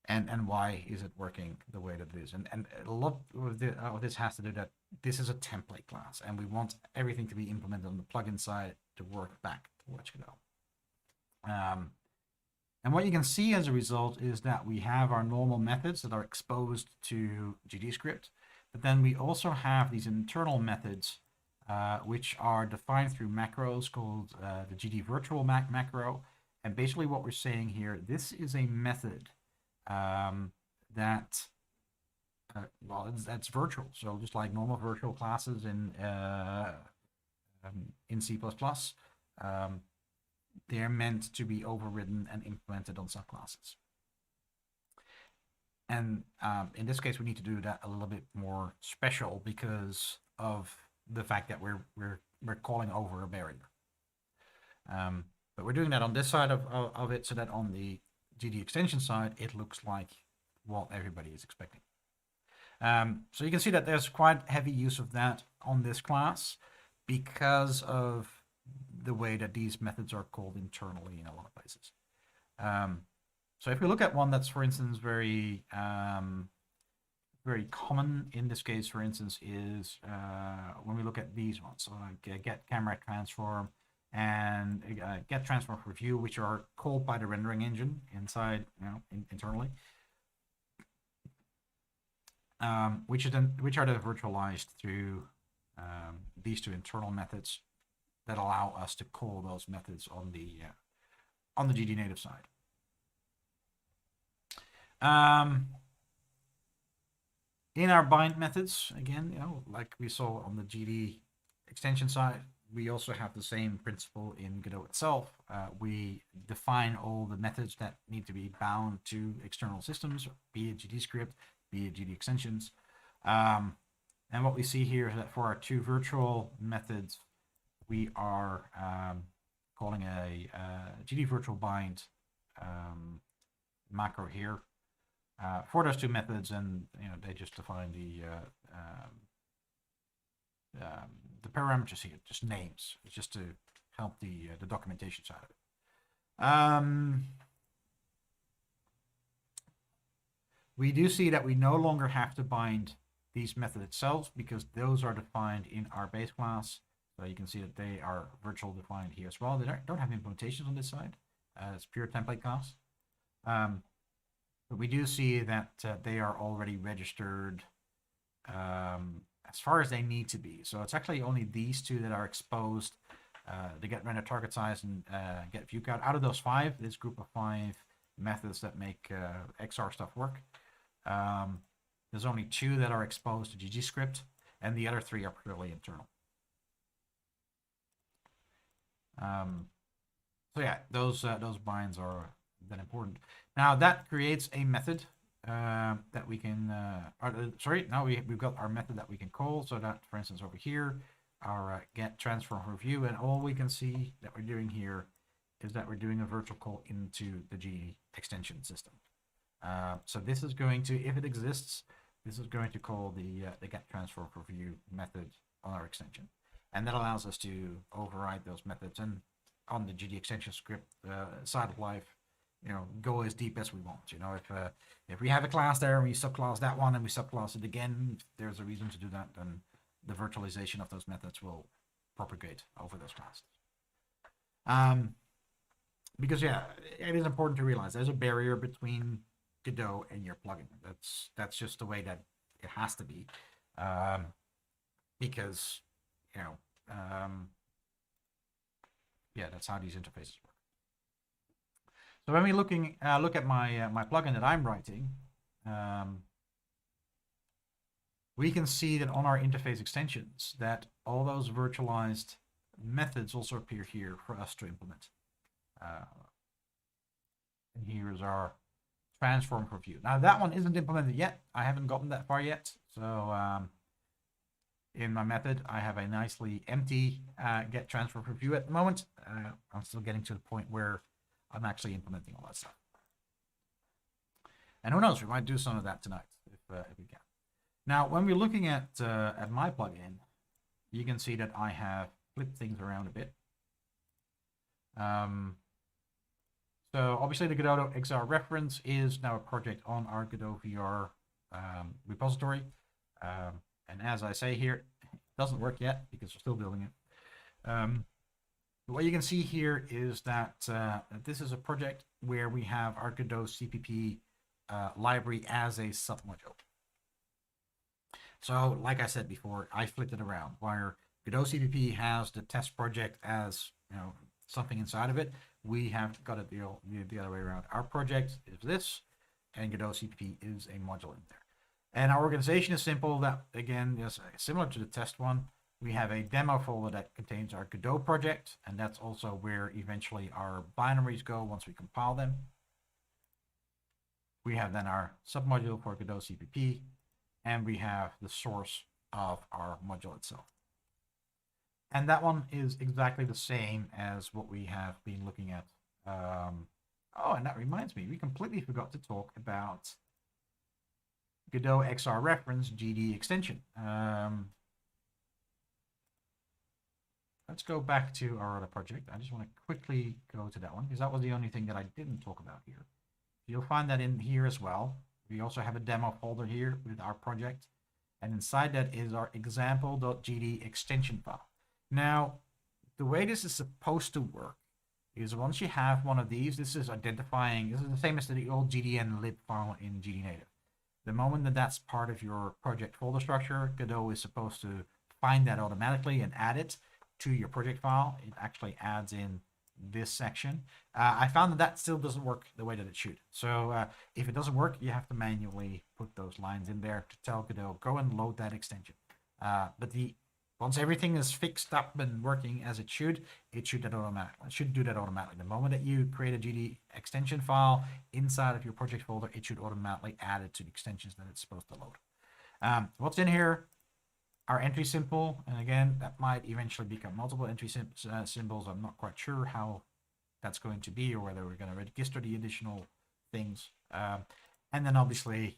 And why is it working the way that it is? And a lot of this has to do that this is a template class, and we want everything to be implemented on the plugin side to work back towards Godot. And what you can see as a result is that we have our normal methods that are exposed to GDScript, but then we also have these internal methods which are defined through macros called the GD virtual macro. And basically what we're saying here, this is a method that's virtual. So just like normal virtual classes in C++, they're meant to be overridden and implemented on subclasses. And in this case, we need to do that a little bit more special because of the fact that we're calling over a barrier. But we're doing that on this side of it so that on the GD extension side, it looks like what everybody is expecting. So you can see that there's quite heavy use of that on this class because of the way that these methods are called internally in a lot of places. So if we look at one that's, for instance, very common in this case, for instance, is when we look at these ones, so like get camera transform and get transform for view, which are called by the rendering engine inside, internally, which are then virtualized through these two internal methods that allow us to call those methods on the GD native side. In our bind methods, again, like we saw on the GD extension side, we also have the same principle in Godot itself. We define all the methods that need to be bound to external systems, be it GDScript, be it GD extensions. And what we see here is that for our two virtual methods, we are calling a GD virtual bind macro here for those two methods, and they just define the parameters here, just names. It's just to help the documentation side of it. We do see that we no longer have to bind these methods itself because those are defined in our base class. So you can see that they are virtual defined here as well. They don't have implementations on this side. It's pure template class. But we do see that they are already registered as far as they need to be. So it's actually only these two that are exposed. The get render target size and get view count. Out of those 5, this group of 5 methods that make XR stuff work, there's only 2 that are exposed to GGScript, and the other 3 are purely internal. So yeah, those binds are then important. Now that creates a method that we can, we've got our method that we can call. So that, for instance, over here, our get transform review, and all we can see that we're doing here is that we're doing a virtual call into the GD extension system. So this is going to, if it exists, this is going to call the get transform review method on our extension. And that allows us to override those methods and on the GD extension script side of life, go as deep as we want. If we have a class there and we subclass that one and we subclass it again, if there's a reason to do that, then the virtualization of those methods will propagate over those classes. Because yeah, it is important to realize there's a barrier between Godot and your plugin. That's just the way that it has to be. because, you know, yeah, that's how these interfaces work. So when we look at my plugin that I'm writing, we can see that on our interface extensions that all those virtualized methods also appear here for us to implement. And here is our transform for view. Now that one isn't implemented yet. I haven't gotten that far yet. So in my method, I have a nicely empty get transform for view at the moment. I'm still getting to the point where I'm actually implementing all that stuff. And who knows, we might do some of that tonight if we can. Now, when we're looking at my plugin, you can see that I have flipped things around a bit. So obviously the Godot XR reference is now a project on our Godot VR repository. And as I say here, it doesn't work yet because we're still building it. What you can see here is that this is a project where we have our Godot CPP library as a submodule. So, like I said before, I flipped it around. Where Godot CPP has the test project as, you know, something inside of it, we have got it the other way around. Our project is this, and Godot CPP is a module in there. And our organization is simple. That again is similar to the test one. We have a demo folder that contains our Godot project, and that's also where eventually our binaries go once we compile them. We have then our submodule for Godot CPP, and we have the source of our module itself. And that one is exactly the same as what we have been looking at. Oh, and that reminds me, we completely forgot to talk about Godot XR reference GD extension. Let's go back to our other project. I just want to quickly go to that one because that was the only thing that I didn't talk about here. You'll find that in here as well. We also have a demo folder here with our project. And inside that is our example.gd extension file. Now, the way this is supposed to work is once you have one of these, this is identifying, this is the same as the old GDN lib file in GD native. The moment that that's part of your project folder structure, Godot is supposed to find that automatically and add it to your project file. It actually adds in this section. I found that that still doesn't work the way that it should. So if it doesn't work, you have to manually put those lines in there to tell Godot, go and load that extension. But once everything is fixed up and working as it should do that automatically. It should do that automatically. The moment that you create a GD extension file inside of your project folder, it should automatically add it to the extensions that it's supposed to load. What's in here? Our entry symbol, and again, that might eventually become multiple entry symbols. I'm not quite sure how that's going to be or whether we're going to register the additional things. And then obviously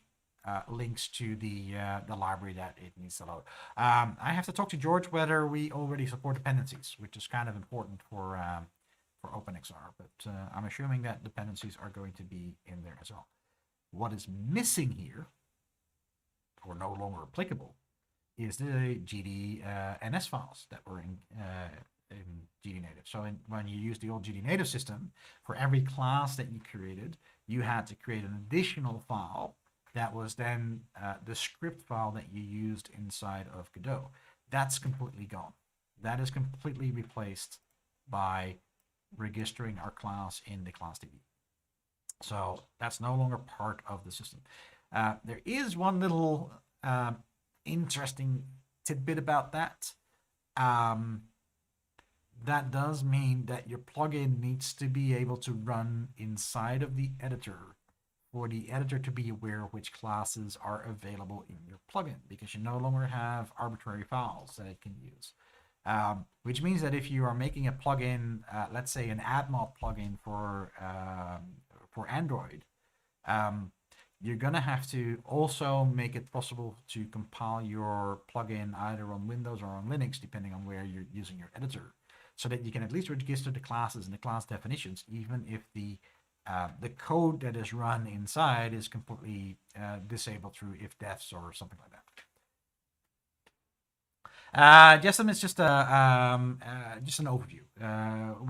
links to the library that it needs to load. I have to talk to George whether we already support dependencies, which is kind of important for Openxr, but I'm assuming that dependencies are going to be in there as well. What is missing here, or no longer applicable, is the GD NS files that were in GD native. So when you use the old GD native system, for every class that you created, you had to create an additional file that was then the script file that you used inside of Godot. That's completely gone. That is completely replaced by registering our class in the class DB. So that's no longer part of the system. There is one little interesting tidbit about that. That does mean that your plugin needs to be able to run inside of the editor for the editor to be aware of which classes are available in your plugin, because you no longer have arbitrary files that it can use. Which means that if you are making a plugin, let's say an AdMob plugin for Android, you're going to have to also make it possible to compile your plugin either on Windows or on Linux, depending on where you're using your editor, so that you can at least register the classes and the class definitions, even if the code that is run inside is completely disabled through if-defs or something like that. Jessamine is just an overview.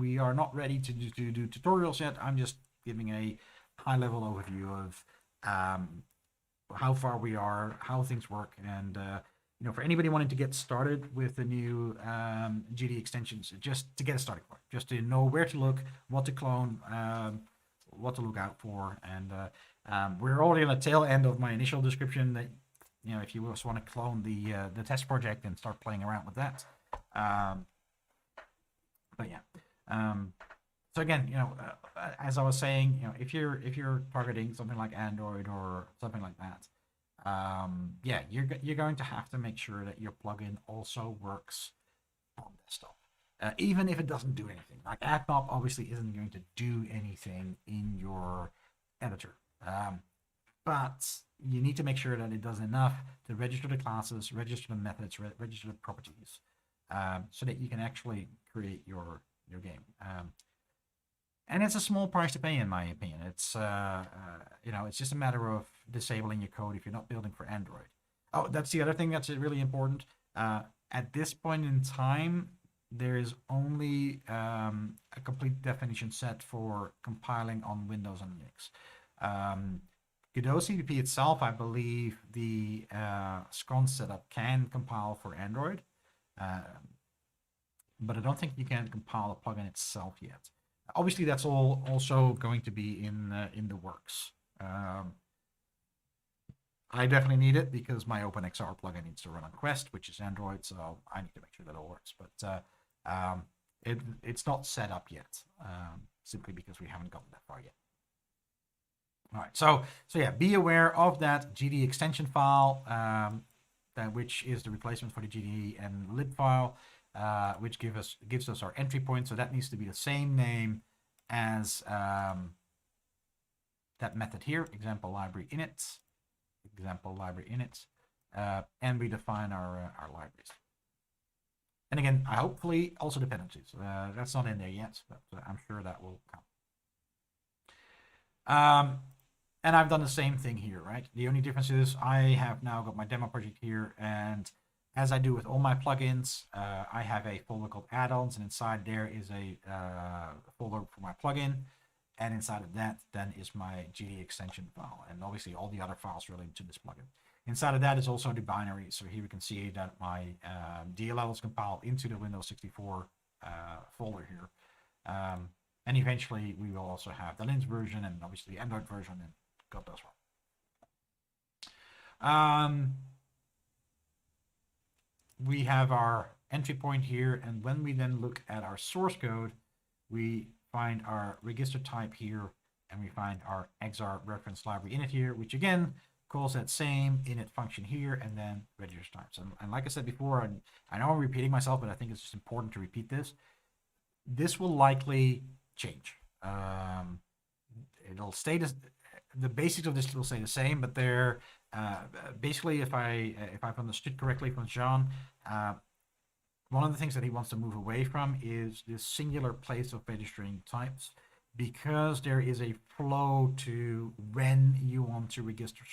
We are not ready to do tutorials yet. I'm just giving a high-level overview of how far we are, how things work, and for anybody wanting to get started with the new GD extensions, just to get a starting point, just to know where to look, what to clone, what to look out for. And we're already on the tail end of my initial description that, if you just want to clone the test project and start playing around with that. But yeah. So again, as I was saying, if you're targeting something like Android or something like that, yeah, you're going to have to make sure that your plugin also works on desktop, even if it doesn't do anything. Like ad-hoc obviously isn't going to do anything in your editor, but you need to make sure that it does enough to register the classes, register the methods, register the properties, so that you can actually create your game. And it's a small price to pay, in my opinion. It's it's just a matter of disabling your code if you're not building for Android. Oh, that's the other thing that's really important. At this point in time, there is only a complete definition set for compiling on Windows and Linux. Godot CPP itself, I believe the scron setup can compile for Android, but I don't think you can compile the plugin itself yet. Obviously, that's all also going to be in the works. I definitely need it because my Openxr plugin needs to run on Quest, which is Android, so I need to make sure that all works. But it's not set up yet, simply because we haven't gotten that far yet. All right, so yeah, be aware of that GD extension file, which is the replacement for the GD and lib file. Which gives us our entry point. So that needs to be the same name as that method here, example library init, and we define our libraries. And again, hopefully also dependencies. That's not in there yet, but I'm sure that will come. And I've done the same thing here, right? The only difference is I have now got my demo project here, and as I do with all my plugins, I have a folder called add-ons, and inside there is a folder for my plugin, and inside of that then is my GD extension file, and obviously all the other files related to this plugin. Inside of that is also the binary, so here we can see that my DLL is compiled into the Windows 64 folder here, and eventually we will also have the Linux version and obviously the Android version and Godot as well. We have our entry point here, and when we then look at our source code, we find our register type here, and we find our XR reference library init here, which again calls that same init function here, and then register types. And like I said before, and I know I'm repeating myself, but I think it's just important to repeat this. This will likely change. It'll stay the basics of this will stay the same, but they're basically, if I've understood correctly from John, one of the things that he wants to move away from is this singular place of registering types, because there is a flow to when you want to register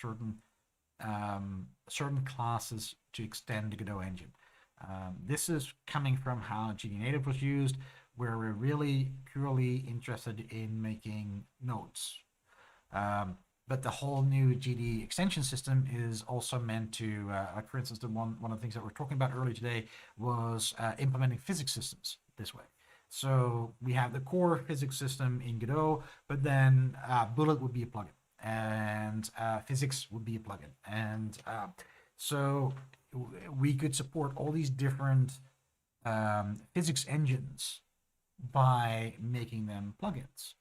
certain classes to extend the Godot engine. This is coming from how GD Native was used, where we're really purely interested in making nodes. But the whole new GD extension system is also meant to, like for instance, one of the things that we're talking about earlier today was implementing physics systems this way. So we have the core physics system in Godot, but then Bullet would be a plugin, and physics would be a plugin. And so we could support all these different physics engines by making them plugins.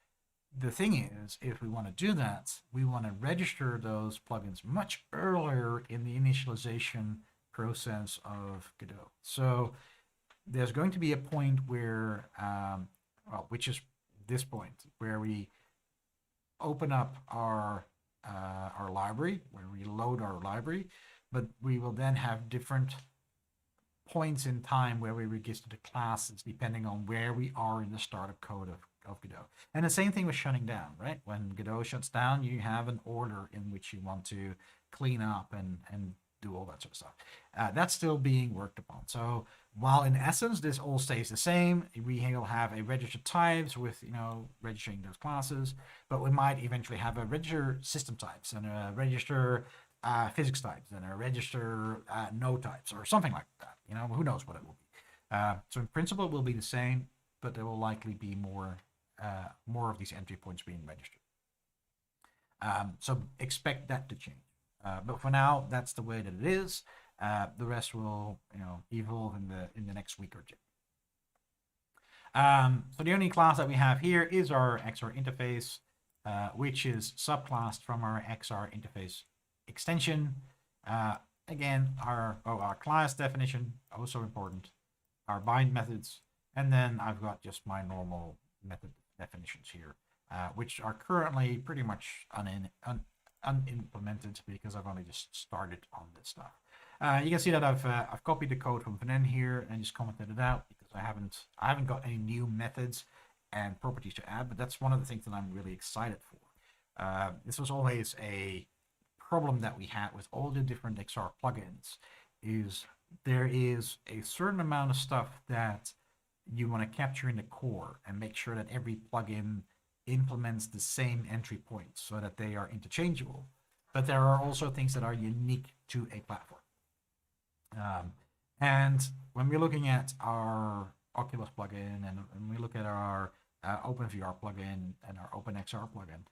The thing is, if we want to do that, we want to register those plugins much earlier in the initialization process of Godot. So there's going to be a point where, which is this point, where we open up our library, where we load our library, but we will then have different points in time where we register the classes depending on where we are in the startup code of Godot. And the same thing with shutting down, right? When Godot shuts down, you have an order in which you want to clean up and do all that sort of stuff. That's still being worked upon. So while in essence this all stays the same, we will have a register types with registering those classes, but we might eventually have a register system types and a register physics types and a register no types or something like that. You know, who knows what it will be. So in principle, it will be the same, but there will likely be more of these entry points being registered. So expect that to change. But for now, that's the way that it is. The rest will, evolve in the next week or two. So the only class that we have here is our XR interface, which is subclassed from our XR interface extension. Again, our class definition, also important, our bind methods, and then I've got just my normal method definitions here, which are currently pretty much unimplemented because I've only just started on this stuff. You can see that I've copied the code from Venen here and just commented it out because I haven't got any new methods and properties to add, but that's one of the things that I'm really excited for. This was always a problem that we had with all the different XR plugins, is there is a certain amount of stuff that you want to capture in the core and make sure that every plugin implements the same entry points so that they are interchangeable. But there are also things that are unique to a platform. And when we're looking at our Oculus plugin and when we look at our OpenVR plugin and our Openxr plugin,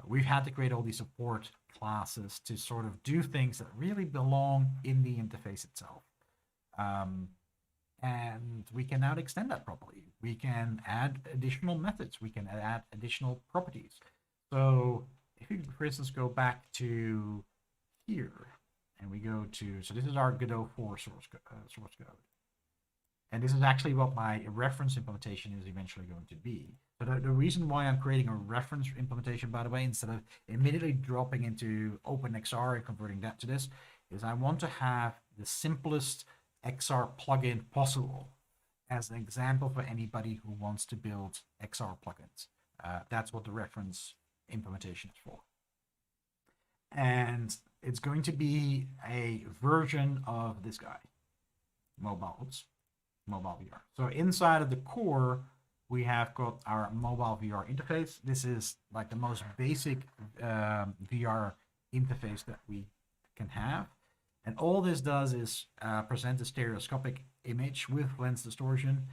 we've had to create all these support classes to sort of do things that really belong in the interface itself. And we can now extend that properly. We can add additional methods. We can add additional properties. So if you, for instance, go back to here and we go to, so this is our Godot 4 source code. And this is actually what my reference implementation is eventually going to be. So the reason why I'm creating a reference implementation, by the way, instead of immediately dropping into Openxr and converting that to this, is I want to have the simplest XR plugin possible as an example for anybody who wants to build XR plugins. That's what the reference implementation is for. And it's going to be a version of this guy, mobile VR. So inside of the core, we have got our mobile VR interface. This is like the most basic VR interface that we can have. And all this does is present a stereoscopic image with lens distortion.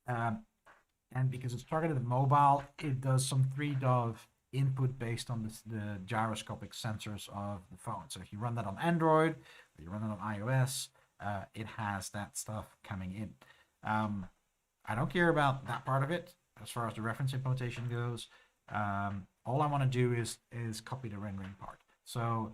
And because it's targeted at mobile, it does some 3DOV input based on the gyroscopic sensors of the phone. So if you run that on Android, or you run that on iOS, it has that stuff coming in. I don't care about that part of it as far as the reference implementation goes. All I want to do is copy the rendering part. So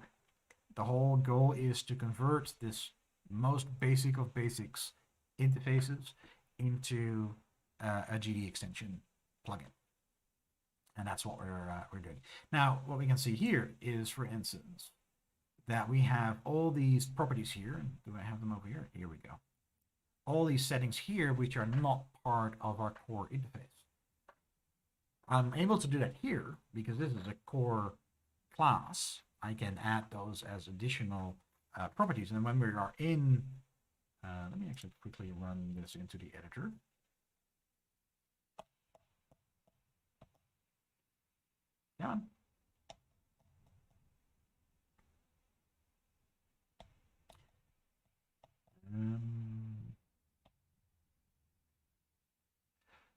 the whole goal is to convert this most basic of basics interfaces into a GD extension plugin. And that's what we're doing. Now, what we can see here is, for instance, that we have all these properties here. Do I have them over here? Here we go. All these settings here, which are not part of our core interface. I'm able to do that here because this is a core class. I can add those as additional properties. And when we are in, let me actually quickly run this into the editor. Come on.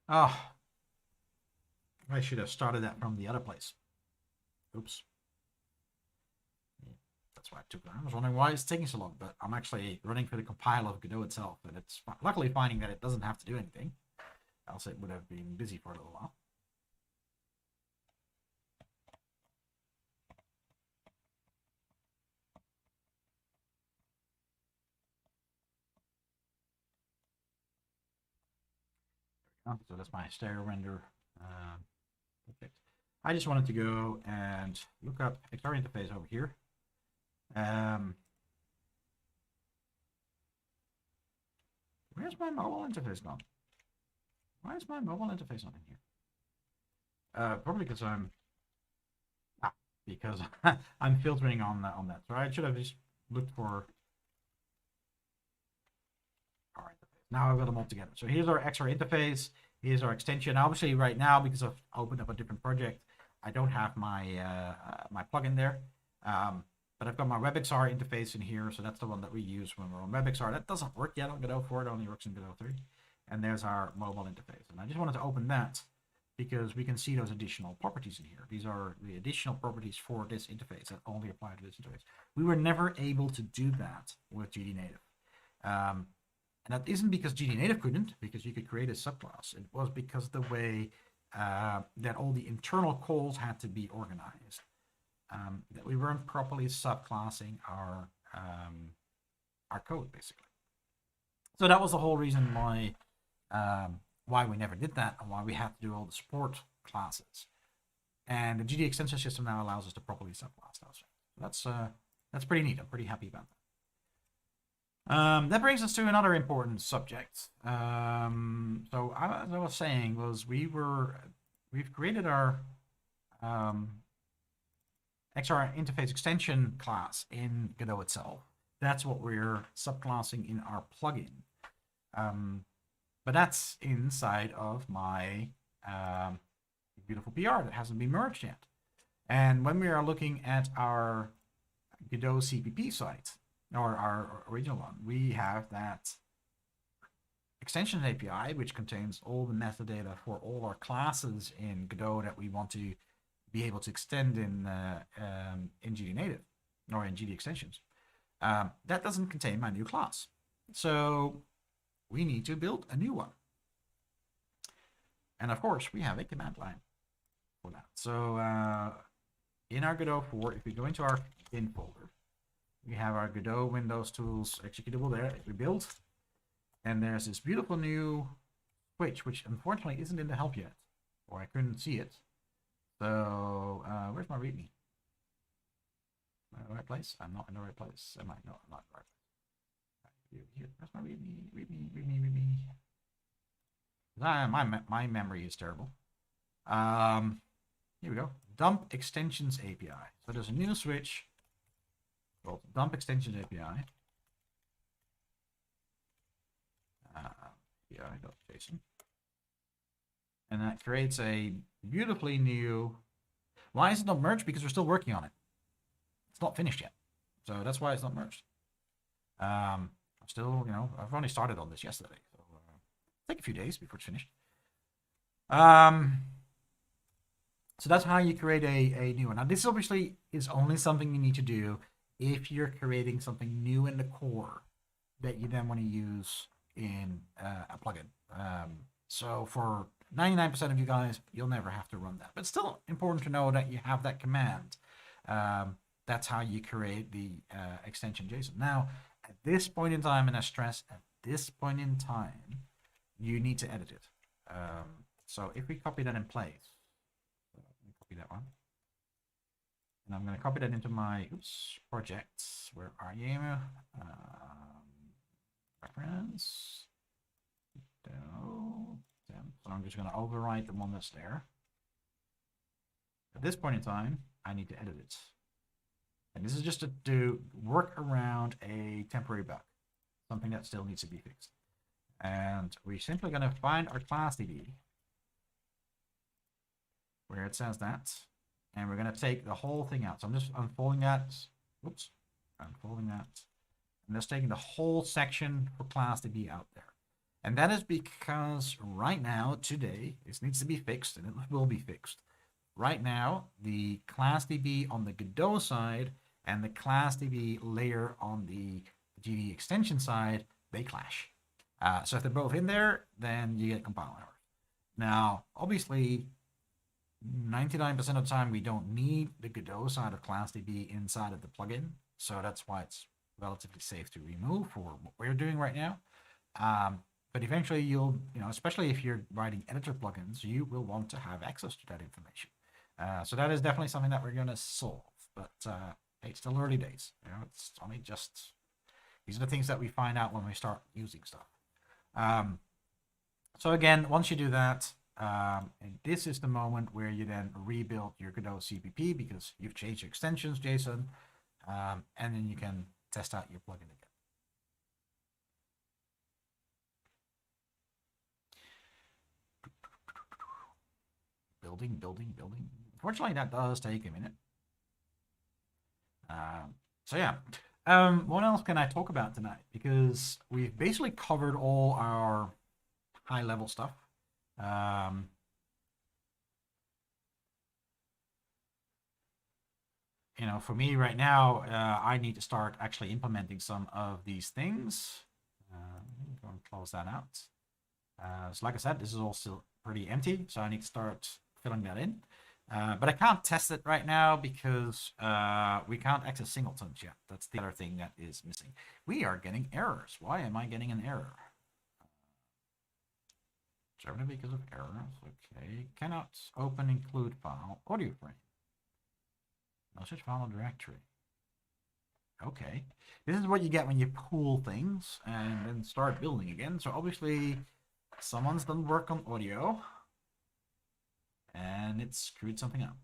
Oh, I should have started that from the other place. Oops. That's why it took. I was wondering why it's taking so long, but I'm actually running for the compile of Godot itself, and it's luckily finding that it doesn't have to do anything. Else it would have been busy for a little while. So that's my stereo render. Perfect. I just wanted to go and look up XR interface over here. Where's my mobile interface gone? Why is my mobile interface not in here? Probably because I'm filtering on that. So I should have just looked for our interface. Now I've got them all together. So here's our XR interface. Here's our extension. Obviously, right now, because I've opened up a different project, I don't have my my plugin there. but I've got my WebXR interface in here, so that's the one that we use when we're on WebXR. That doesn't work yet on Godot 4, it only works in Godot 3. And there's our mobile interface. And I just wanted to open that because we can see those additional properties in here. These are the additional properties for this interface that only apply to this interface. We were never able to do that with GD Native. And that isn't because GD Native couldn't, because you could create a subclass. It was because the way that all the internal calls had to be organized. That we weren't properly subclassing our code, basically. So that was the whole reason why we never did that and why we had to do all the support classes. And the GD extension system now allows us to properly subclass those. That's pretty neat. I'm pretty happy about that. That brings us to another important subject. So as I was saying, we've created our XR interface extension class in Godot itself. That's what we're subclassing in our plugin. But that's inside of my beautiful PR that hasn't been merged yet. And when we are looking at our Godot CPP site, or our original one, we have that extension API, which contains all the metadata for all our classes in Godot that we want to be able to extend in GD Native or in GD extensions. That doesn't contain my new class. So we need to build a new one. And of course, we have a command line for that. So in our Godot 4, if we go into our bin folder, we have our Godot Windows Tools executable there. We build, and there's this beautiful new switch, which unfortunately isn't in the help yet, or I couldn't see it. So where's my README? Am I in the right place? I'm not in the right place. Am I? No, I'm not in the right place. Here, where's my README? My memory is terrible. Here we go. Dump extensions API. So there's a new switch called Dump Extensions API. API.json. And that creates a beautifully new. Why is it not merged? Because we're still working on it. It's not finished yet. So that's why it's not merged. I'm still, I've only started on this yesterday. So take a few days before it's finished. So that's how you create a new one. Now this obviously is only something you need to do if you're creating something new in the core that you then want to use in a plugin. So for 99% of you guys, you'll never have to run that. But it's still important to know that you have that command. That's how you create the extension JSON. Now, at this point in time, and I stress, at this point in time, you need to edit it. So if we copy that in place, copy that one. And I'm going to copy that into my projects. Where are you? Reference. So I'm just going to overwrite the one that's there. At this point in time, I need to edit it. And this is just to work around a temporary bug, something that still needs to be fixed. And we're simply going to find our class DB where it says that, and we're going to take the whole thing out. So I'm just unfolding that. Oops, unfolding that. I'm just taking the whole section for class DB out there. And that is because right now, today, this needs to be fixed, and it will be fixed. Right now, the class DB on the Godot side and the class DB layer on the GD extension side, they clash. So if they're both in there, then you get compile error. Now, obviously, 99% of the time, we don't need the Godot side of class DB inside of the plugin. So that's why it's relatively safe to remove for what we're doing right now. But eventually you'll, especially if you're writing editor plugins, you will want to have access to that information. So that is definitely something that we're going to solve. But hey, it's still early days. It's only just, these are the things that we find out when we start using stuff. So again, once you do that, and this is the moment where you then rebuild your Godot CPP because you've changed your extensions, JSON, and then you can test out your plugin again. Building. Unfortunately, that does take a minute. So yeah, what else can I talk about tonight? Because we've basically covered all our high level stuff. Um, for me right now, I need to start actually implementing some of these things. Go and close that out. So like I said, this is all still pretty empty, so I need to start filling that in. But I can't test it right now because we can't access singletons yet. That's the other thing that is missing. We are getting errors. Why am I getting an error? Generally because of errors. Okay. Cannot open include file audio frame. No such file or directory. Okay. This is what you get when you pool things and then start building again. So obviously someone's done work on audio and it screwed something up.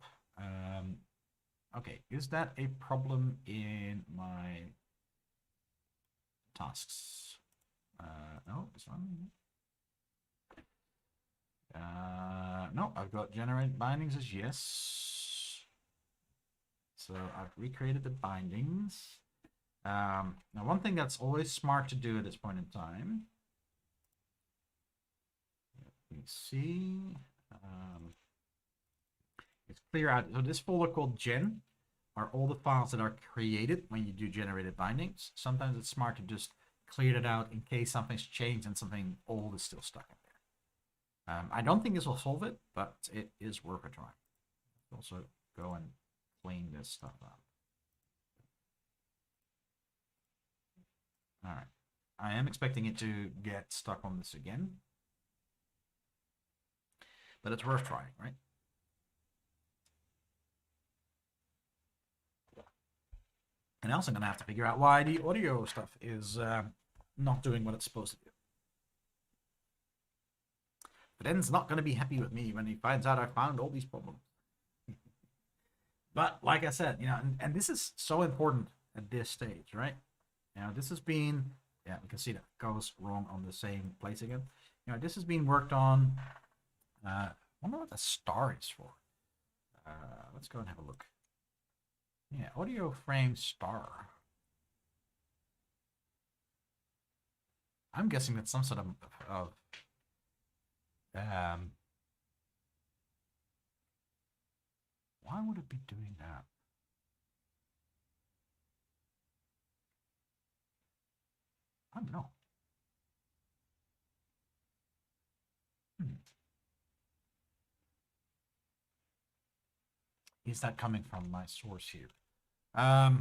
Okay, is that a problem in my tasks? No, this one. No, I've got generate bindings as yes. So I've recreated the bindings. Now, one thing that's always smart to do at this point in time. Let me see. It's clear out. So this folder called gen are all the files that are created when you do generated bindings. Sometimes it's smart to just clear it out in case something's changed and something old is still stuck in there. I don't think this will solve it, but it is worth a try. Also go and clean this stuff up. All right. I am expecting it to get stuck on this again, but it's worth trying, right? And also I'm going to have to figure out why the audio stuff is not doing what it's supposed to do. But En's not going to be happy with me when he finds out I found all these problems. But like I said, and this is so important at this stage, right? This has been, yeah, we can see that goes wrong on the same place again. This has been worked on. I wonder what the star is for. Let's go and have a look. Yeah, audio frame star. I'm guessing that's some sort of why would it be doing that? I don't know. Is that coming from my source here? Yeah,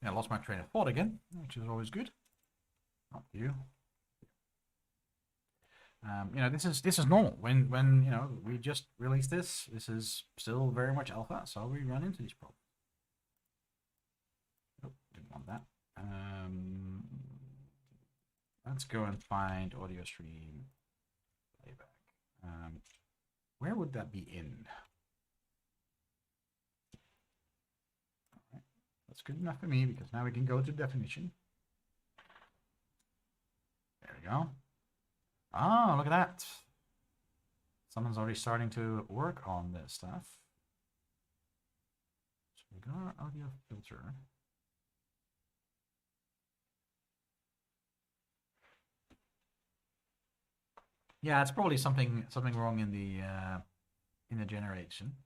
I lost my train of thought again, which is always good. Not you. This is normal. When we just released this. This is still very much alpha, so we run into these problems. Oh, didn't want that. Let's go and find audio stream playback. Where would that be in? All right. That's good enough for me because now we can go to definition. There we go. Oh, look at that. Someone's already starting to work on this stuff. So we got our audio filter. Yeah, it's probably something wrong in the generation.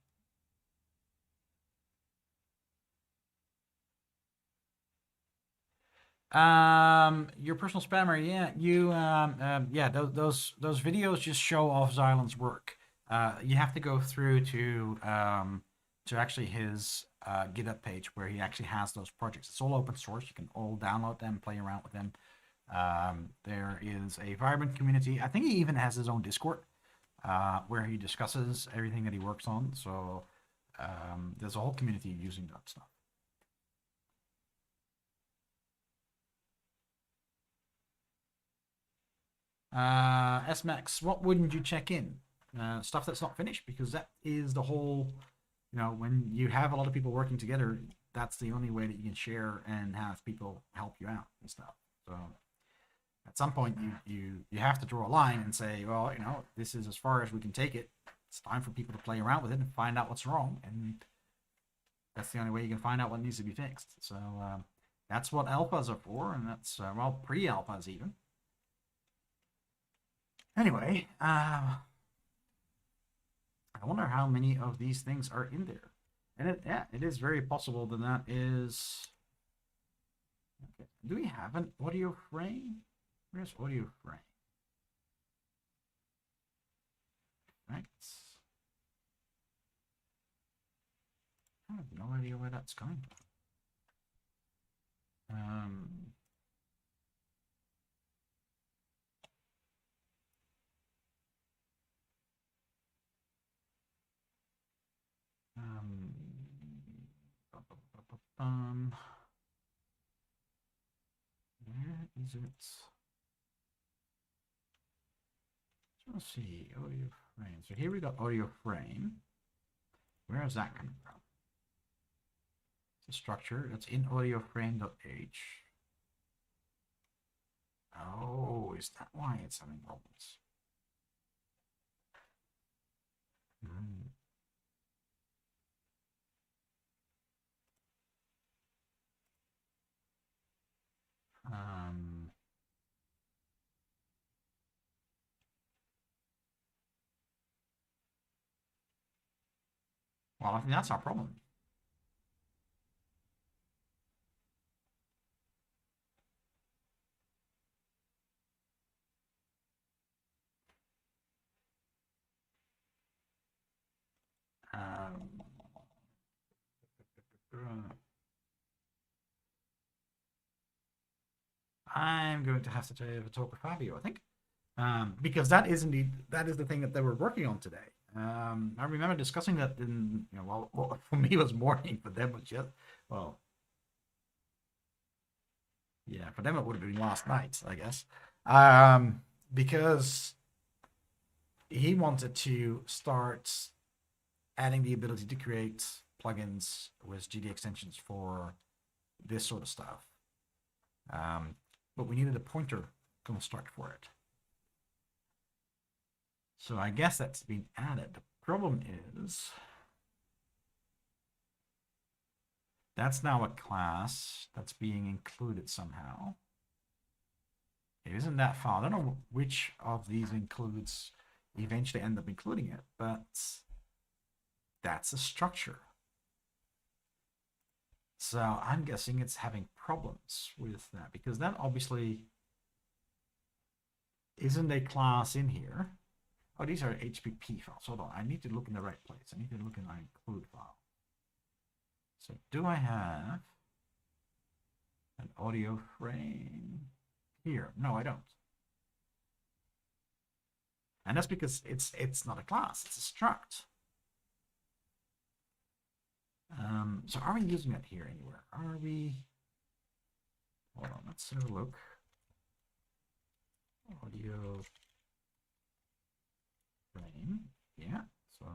Your personal spammer, yeah, yeah, those videos just show off Xylan's work. You have to go through to actually his GitHub page where he actually has those projects. It's all open source. You can all download them, play around with them. There is a vibrant community. I think he even has his own Discord where he discusses everything that he works on. So there's a whole community using that stuff. SMAX, what wouldn't you check in? Stuff that's not finished, because that is the whole, when you have a lot of people working together, that's the only way that you can share and have people help you out and stuff. So at some point you have to draw a line and say, well, this is as far as we can take it. It's time for people to play around with it and find out what's wrong and That's the only way you can find out what needs to be fixed. So that's what alphas are for, and that's, well, pre-alphas even. Anyway, I wonder how many of these things are in there. And yeah, it is very possible that that is... Okay. Do we have an audio frame? Where's audio frame? Right. I have no idea where that's coming from. Where is it? Let's see, audio frame. So here we got audio frame. Where is that coming from? It's a structure that's in audio frame.h. Oh, is that why it's having problems? Well, I think that's our problem. I'm going to have to talk with Fabio, I think, because that is indeed, that is the thing that they were working on today. I remember discussing that in, you know, well, for me it was morning, for them it was just, well, yeah, for them it would have been last night, I guess, because he wanted to start adding the ability to create plugins with GD extensions for this sort of stuff. But we needed a pointer construct for it. So I guess that's been added. The problem is that's now a class that's being included somehow. It isn't that far. I don't know which of these includes eventually end up including it, but that's a structure. So I'm guessing it's having problems with that, because that obviously isn't a class in here. Oh, these are HPP files. Hold on, I need to look in the right place. I need to look in my include file. So do I have an audio frame here? No, I don't. And that's because it's not a class, it's a struct. So are we using that here anywhere? Are we? Hold on, let's have a look. Audio frame, yeah. So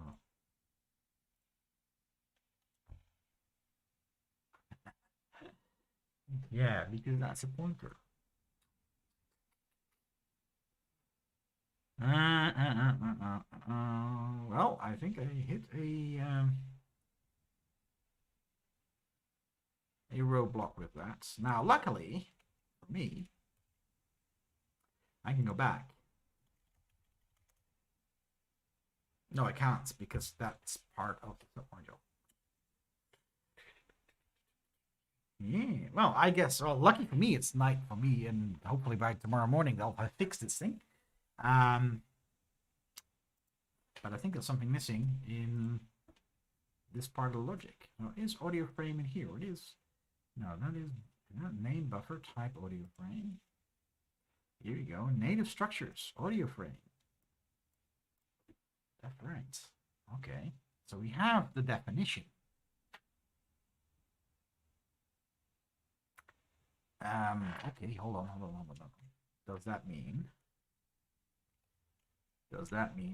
yeah, because that's a pointer. Well, I think I hit a roadblock with that. Now, luckily for me, I can go back. No, I can't, because that's part of the submodule. Yeah, well, I guess, well, lucky for me, it's night for me, and hopefully by tomorrow morning they'll have fixed this thing. But I think there's something missing in this part of the logic. Now, is audio frame in here? It is. No, that is not name buffer type audio frame. Here we go. Native structures, audio frame. That's right. Okay. So we have the definition. Okay, hold on. Does that mean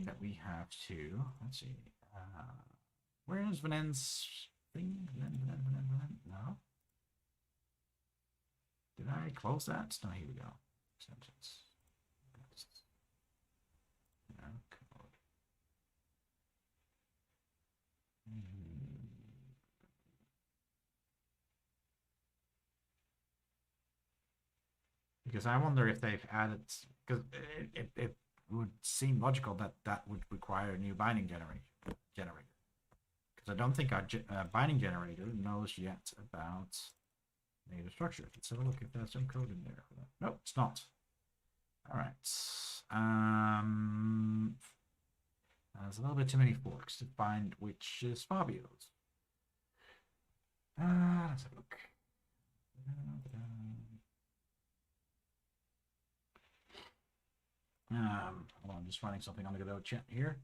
that we have to, let's see, where is Vanen's thing? No. Did I close that? No, here we go. Sentence. No, code. because I wonder if they've added, because it would seem logical that that would require a new binding generator. Because I don't think our binding generator knows yet about native structure. Let's have a look if there's some code in there. No, it's not. All right. There's a little bit too many forks to find which is Fabio's. Let's have a look. Hold on, I'm just finding something on the Godot chat here.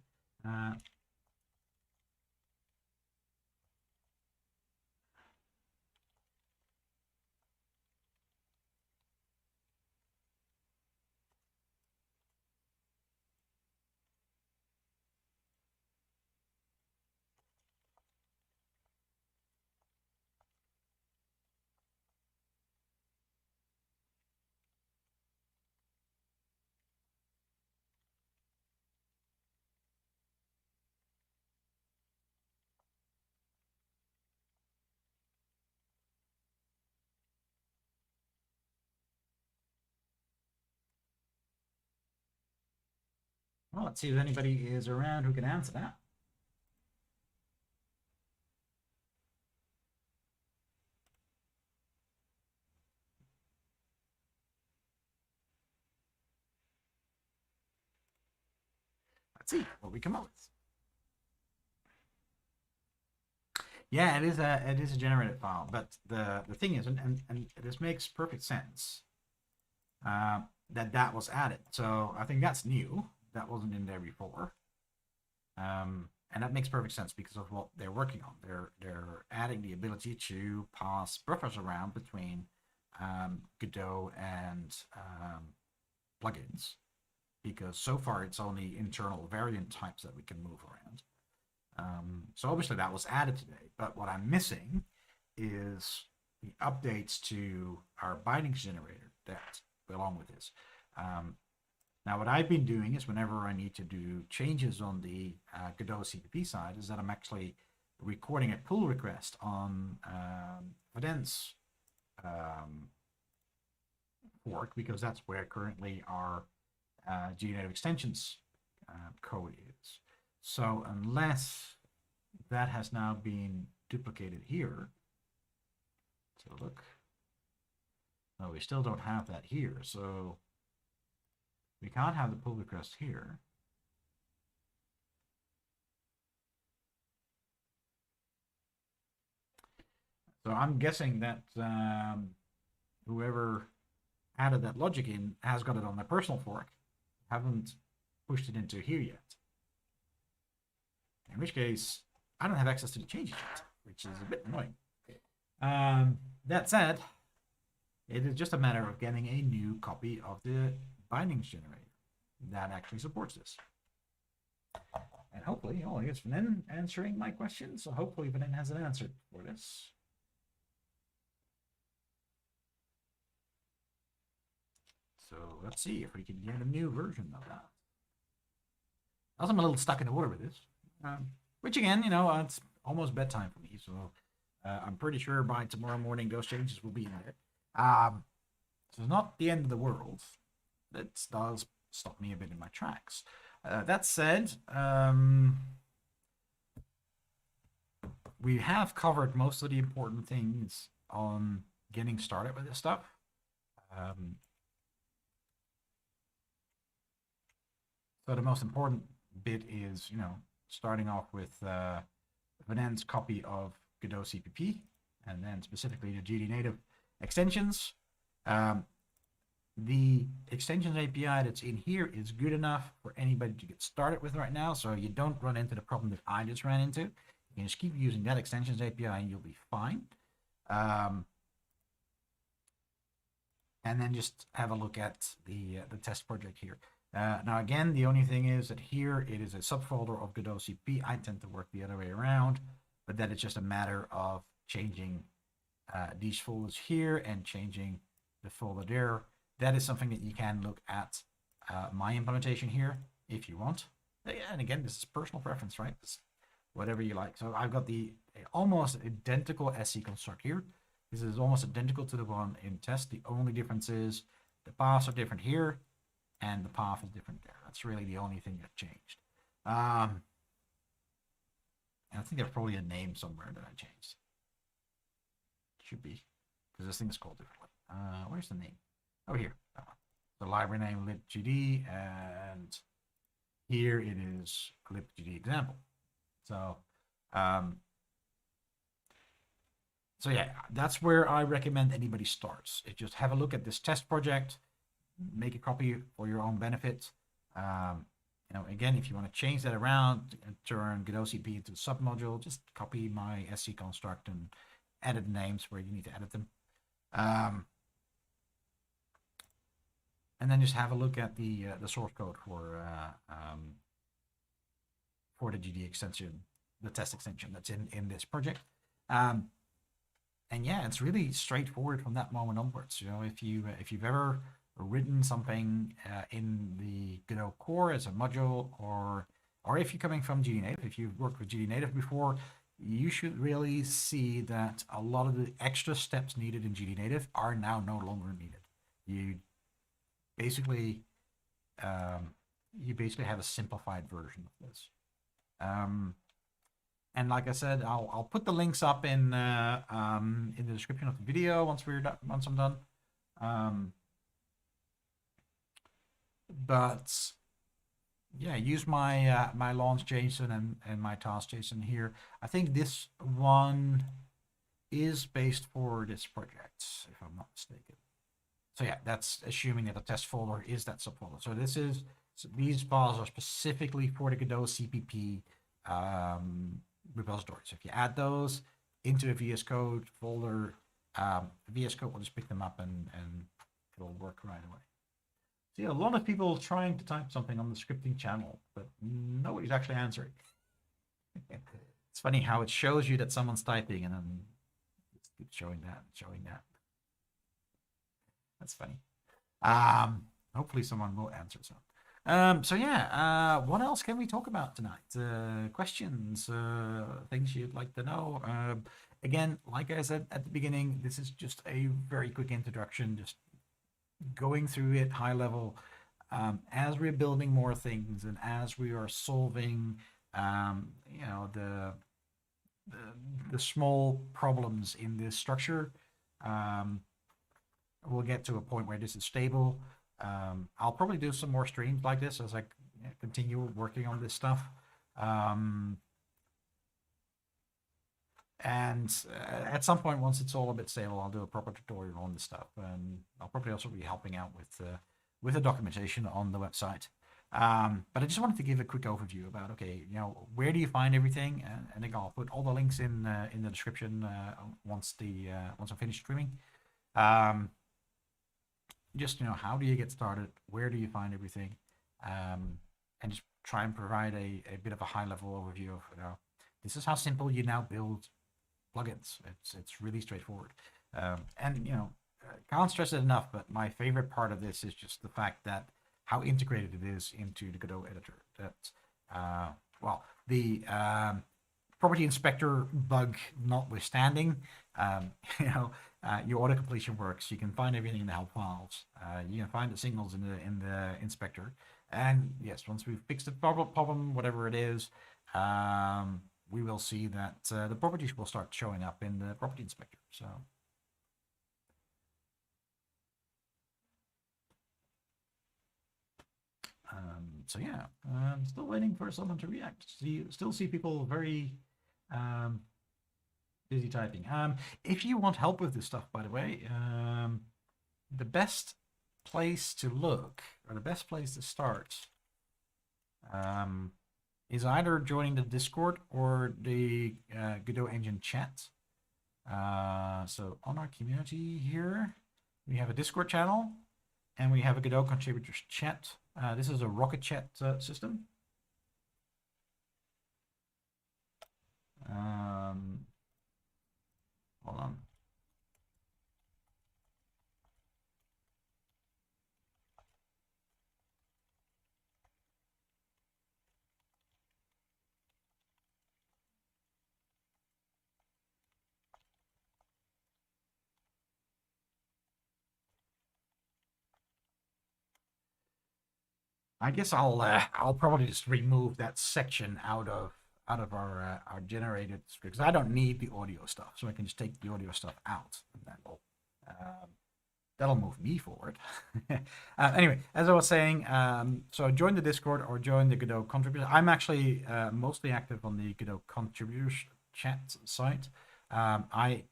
Well, let's see if anybody is around who can answer that. Let's see what we come up with. Yeah, it is a generated file, but the thing is, and this makes perfect sense, that was added. So I think that's new. That wasn't in there before. And that makes perfect sense because of what they're working on. They're adding the ability to pass buffers around between Godot and plugins, because so far it's only internal variant types that we can move around. So obviously that was added today, but what I'm missing is the updates to our bindings generator that go along with this. Now, what I've been doing is whenever I need to do changes on the Godot CPP side, is that I'm actually recording a pull request on Vaden's fork, because that's where currently our GNative extensions code is. So unless that has now been duplicated here, so look, no, we still don't have that here. So we can't have the pull request here. So I'm guessing that whoever added that logic in has got it on their personal fork, haven't pushed it into here yet. In which case, I don't have access to the changes yet, which is a bit annoying. That said, it is just a matter of getting a new copy of the bindings generator that actually supports this. And hopefully, oh, I guess Vaden answering my question, so hopefully Vaden has an answer for this. So let's see if we can get a new version of that. Also, I'm a little stuck in the water with this, which again, you know, it's almost bedtime for me, so I'm pretty sure by tomorrow morning those changes will be in there. So it's not the end of the world. It does stop me a bit in my tracks. That said, we have covered most of the important things on getting started with this stuff. So the most important bit is, you know, starting off with Vaden's copy of Godot CPP, and then specifically the GD native extensions. The extensions API that's in here is good enough for anybody to get started with right now, so you don't run into the problem that I just ran into. You can just keep using that extensions API and you'll be fine. And then just have a look at the test project here. Now again, the only thing is that here it is a subfolder of Godot CP. I tend to work the other way around, but that it's just a matter of changing these folders here and changing the folder there. That is something that you can look at my implementation here if you want. And again, this is personal preference, right? It's whatever you like. So I've got the almost identical SC construct here. This is almost identical to the one in test. The only difference is The paths are different here, and the path is different there. That's really the only thing that changed. And I think there's probably a name somewhere that I changed. Should be, because this thing is called differently. Where's the name? Oh, here. The library name libgd, and here it is libgd example. So, so yeah, that's where I recommend anybody starts. Just have a look at this test project, make a copy for your own benefit. You know, again, if you want to change that around and turn Godot CP into a submodule, just copy my SC construct and edit names where you need to edit them. And then just have a look at the source code for the GD extension, the test extension that's in this project. And yeah, it's really straightforward from that moment onwards. You know, if you've ever written something in the Godot core as a module, or if you're coming from GD Native, if you've worked with GD Native before, you should really see that a lot of the extra steps needed in GD Native are now no longer needed. You basically have a simplified version of this. And like I said, I'll put the links up in the description of the video once I'm done. But yeah, use my my launch JSON and my task JSON here. I think this one is based for this project, if I'm not mistaken. So yeah, that's assuming that the test folder is that subfolder. So these files are specifically for the Godot CPP repository. So if you add those into a VS Code folder, VS Code will just pick them up and it'll work right away. See, a lot of people trying to type something on the scripting channel, but nobody's actually answering. It's funny how it shows you that someone's typing and then it keeps showing that and showing that. That's funny. Hopefully someone will answer some. So yeah, what else can we talk about tonight? Questions, things you'd like to know. Again, like I said at the beginning, this is just a very quick introduction, just going through it high level. As we're building more things and as we are solving, you know, the small problems in this structure, we'll get to a point where this is stable. I'll probably do some more streams like this as I continue working on this stuff. And at some point, once it's all a bit stable, I'll do a proper tutorial on this stuff. And I'll probably also be helping out with the documentation on the website. But I just wanted to give a quick overview about, okay, you know, where do you find everything? And again, I'll put all the links in the description once I'm finished streaming. Just, you know, how do you get started? Where do you find everything? And just try and provide a bit of a high-level overview of, you know, this is how simple you now build plugins. It's really straightforward. And, you know, can't stress it enough, but my favorite part of this is just the fact that how integrated it is into the Godot editor. That, well, the property inspector bug notwithstanding, you know, your auto-completion works. You can find everything in the help files. You can find the signals in the inspector. And yes, once we've fixed the problem, whatever it is, we will see that the properties will start showing up in the property inspector. So yeah, I'm still waiting for someone to react. Still see people very busy typing. If you want help with this stuff, by the way, the best place to look, or the best place to start, is either joining the Discord or the Godot Engine chat. So on our community here, we have a Discord channel and we have a Godot contributors chat. This is a Rocket Chat system. Hold on. I guess I'll probably just remove that section out of our generated script, because I don't need the audio stuff, so I can just take the audio stuff out, and um, that'll move me forward. Anyway, as I was saying, so join the Discord or join the Godot contributors. I'm actually mostly active on the Godot contributors chat site. I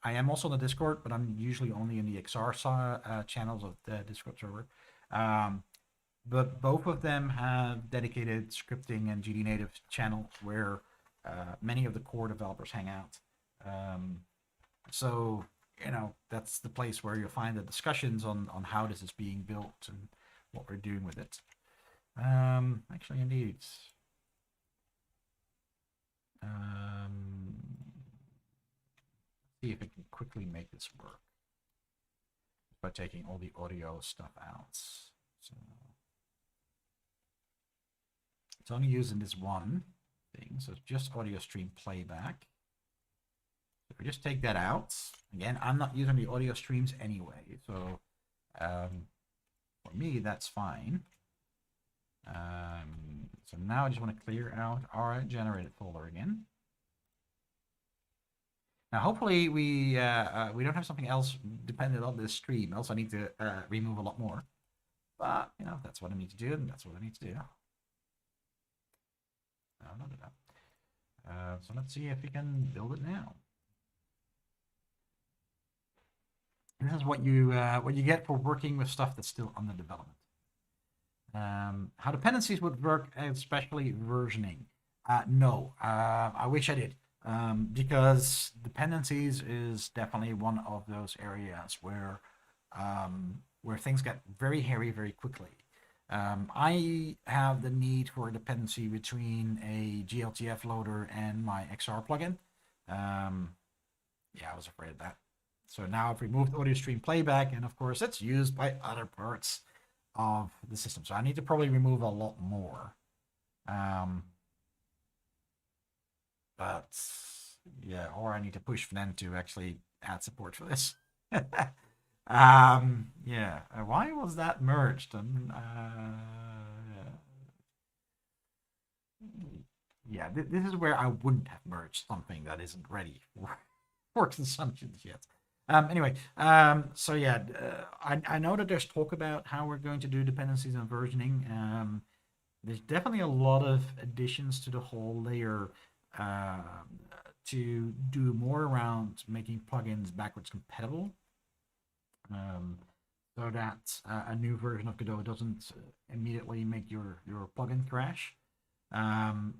am also on the Discord, but I'm usually only in the XR channels of the Discord server. But both of them have dedicated scripting and GD native channels where many of the core developers hang out. So, that's the place where you'll find the discussions on how this is being built and what we're doing with it. Actually, indeed. See if I can quickly make this work by taking all the audio stuff out. So it's only using this one thing, so it's just audio stream playback. If we just take that out, again, I'm not using the audio streams anyway, so for me, that's fine. So now I just want to clear out our generated folder again. Now, hopefully we don't have something else dependent on this stream, else I need to remove a lot more. But, that's what I need to do, and that's what I need to do. So let's see if we can build it now. This is what you get for working with stuff that's still under development. How dependencies would work, especially versioning. No, I wish I did. Because dependencies is definitely one of those areas where things get very hairy very quickly. I have the need for a dependency between a GLTF loader and my XR plugin. Yeah, I was afraid of that. So now I've removed audio stream playback, and of course it's used by other parts of the system. So I need to probably remove a lot more. But yeah, or I need to push Fnen to actually add support for this. Yeah, why was that merged? Yeah, this is where I wouldn't have merged something that isn't ready for consumptions yet. Anyway, so yeah, I know that there's talk about how we're going to do dependencies and versioning. There's definitely a lot of additions to the whole layer to do more around making plugins backwards compatible, so that a new version of Godot doesn't immediately make your plugin crash.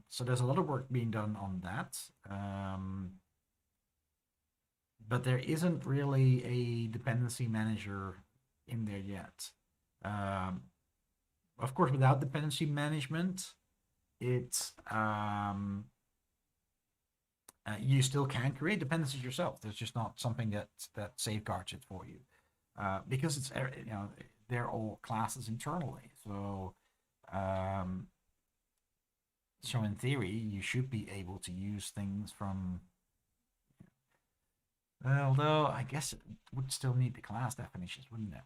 So there's a lot of work being done on that. But there isn't really a dependency manager in there yet. Of course, without dependency management, it's you still can create dependencies yourself. There's just not something that safeguards it for you, because it's they're all classes internally. So so in theory, you should be able to use things from. Although I guess it would still need the class definitions, wouldn't it?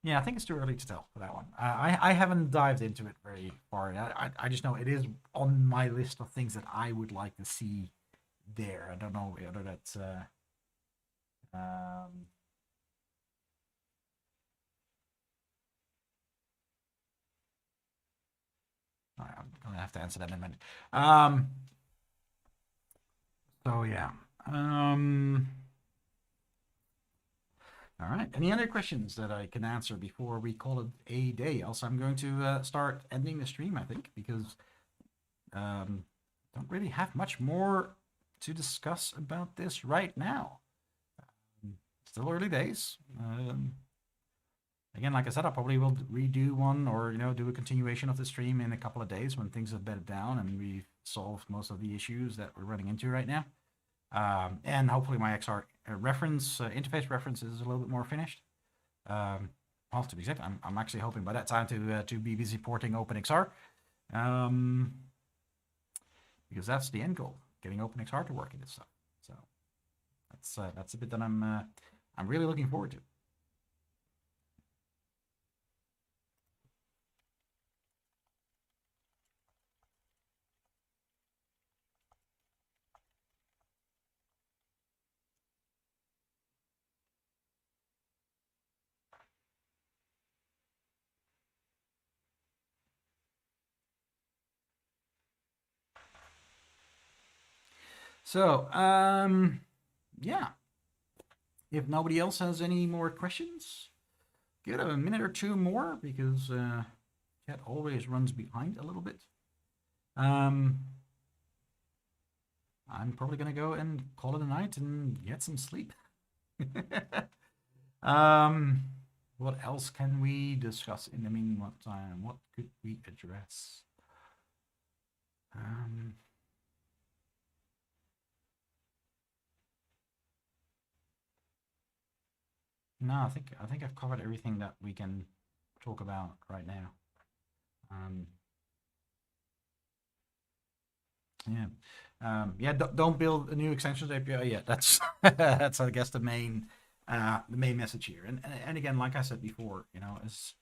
Yeah, I think it's too early to tell for that one. I haven't dived into it very far. I just know it is on my list of things that I would like to see there. I don't know whether that's I'm gonna have to answer that in a minute. So yeah. All right. Any other questions that I can answer before we call it a day? Else I'm going to start ending the stream, I think, because don't really have much more to discuss about this right now. Still early days. Again, like I said, I probably will redo one or do a continuation of the stream in a couple of days when things have bedded down and we've solved most of the issues that we're running into right now. And hopefully my XR interface reference is a little bit more finished. Well, to be exact, I'm actually hoping by that time to be busy porting Openxr, because that's the end goal, getting Openxr to work in this stuff. So that's a bit that I'm really looking forward to. So, yeah. If nobody else has any more questions, give it a minute or two more because chat always runs behind a little bit. I'm probably gonna go and call it a night and get some sleep. What else can we discuss in the meantime? What could we address? No, I think I've covered everything that we can talk about right now. Yeah, don't build a new extensions API yet. That's that's I guess the main message here. And again, like I said before, you know, is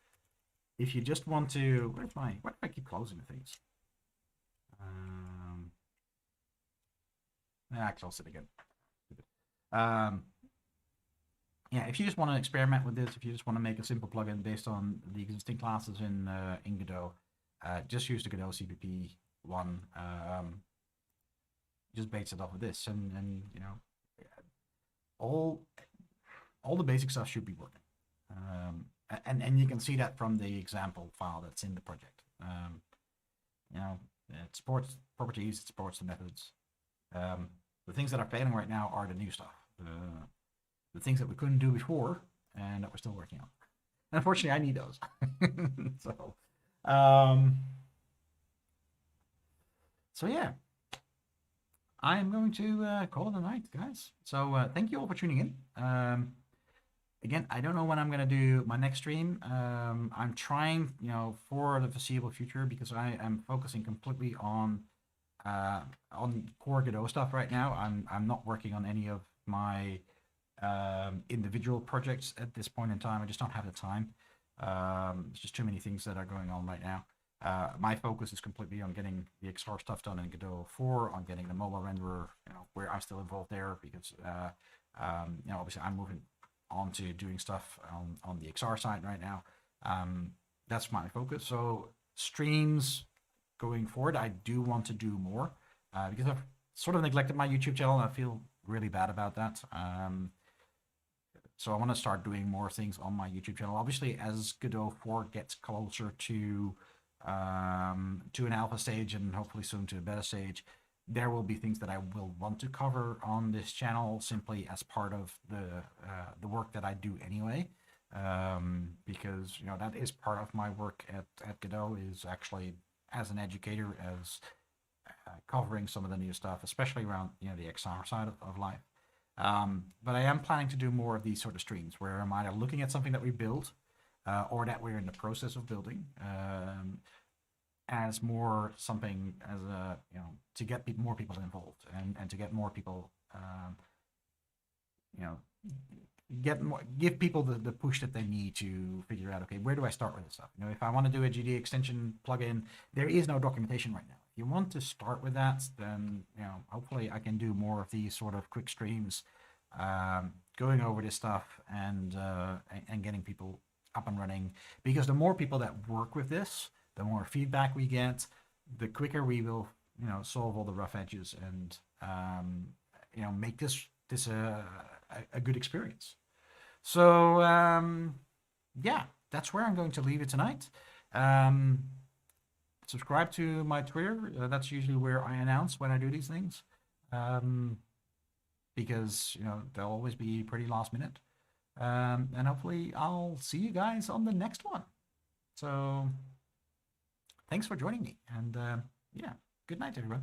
if you just want to, why do I keep closing things? I closed it again. Yeah, if you just want to experiment with this, if you just want to make a simple plugin based on the existing classes in Godot, just use the Godot CPP one. Just base it off of this, and you know, all the basic stuff should be working. And you can see that from the example file that's in the project. You know, it supports properties, it supports the methods. The things that are failing right now are the new stuff. The things that we couldn't do before and that we're still working on. And unfortunately, I need those. So yeah, I am going to call it a night, guys. So thank you all for tuning in. Again, I don't know when I'm going to do my next stream. I'm trying, you know, for the foreseeable future because I am focusing completely on core Godot stuff right now. I'm not working on any of my individual projects at this point in time. I just don't have the time. There's just too many things that are going on right now. My focus is completely on getting the XR stuff done in Godot 4, on getting the mobile renderer, you know, where I'm still involved there because, you know, obviously I'm moving on to doing stuff on the XR side right now. That's my focus. So streams going forward, I do want to do more because I've sort of neglected my YouTube channel and I feel really bad about that. So I want to start doing more things on my YouTube channel. Obviously, as Godot 4 gets closer to an alpha stage and hopefully soon to a beta stage, there will be things that I will want to cover on this channel simply as part of the work that I do anyway. Because, you know, that is part of my work at Godot, is actually as an educator, as covering some of the new stuff, especially around, you know, the XR side of life. But I am planning to do more of these sort of streams where I'm either looking at something that we built or that we're in the process of building as more something as a, you know, to get more people involved and to get more people, you know, give people the push that they need to figure out, okay, where do I start with this stuff? You know, if I want to do a GD extension plugin, there is no documentation right now. If you want to start with that, then, you know, hopefully I can do more of these sort of quick streams, going over this stuff and getting people up and running. Because the more people that work with this, the more feedback we get, the quicker we will, you know, solve all the rough edges and, you know, make this a good experience. So yeah, that's where I'm going to leave it tonight. Subscribe to my Twitter. That's usually where I announce when I do these things, because, you know, they'll always be pretty last minute. And hopefully I'll see you guys on the next one. So thanks for joining me, and yeah, good night, everyone.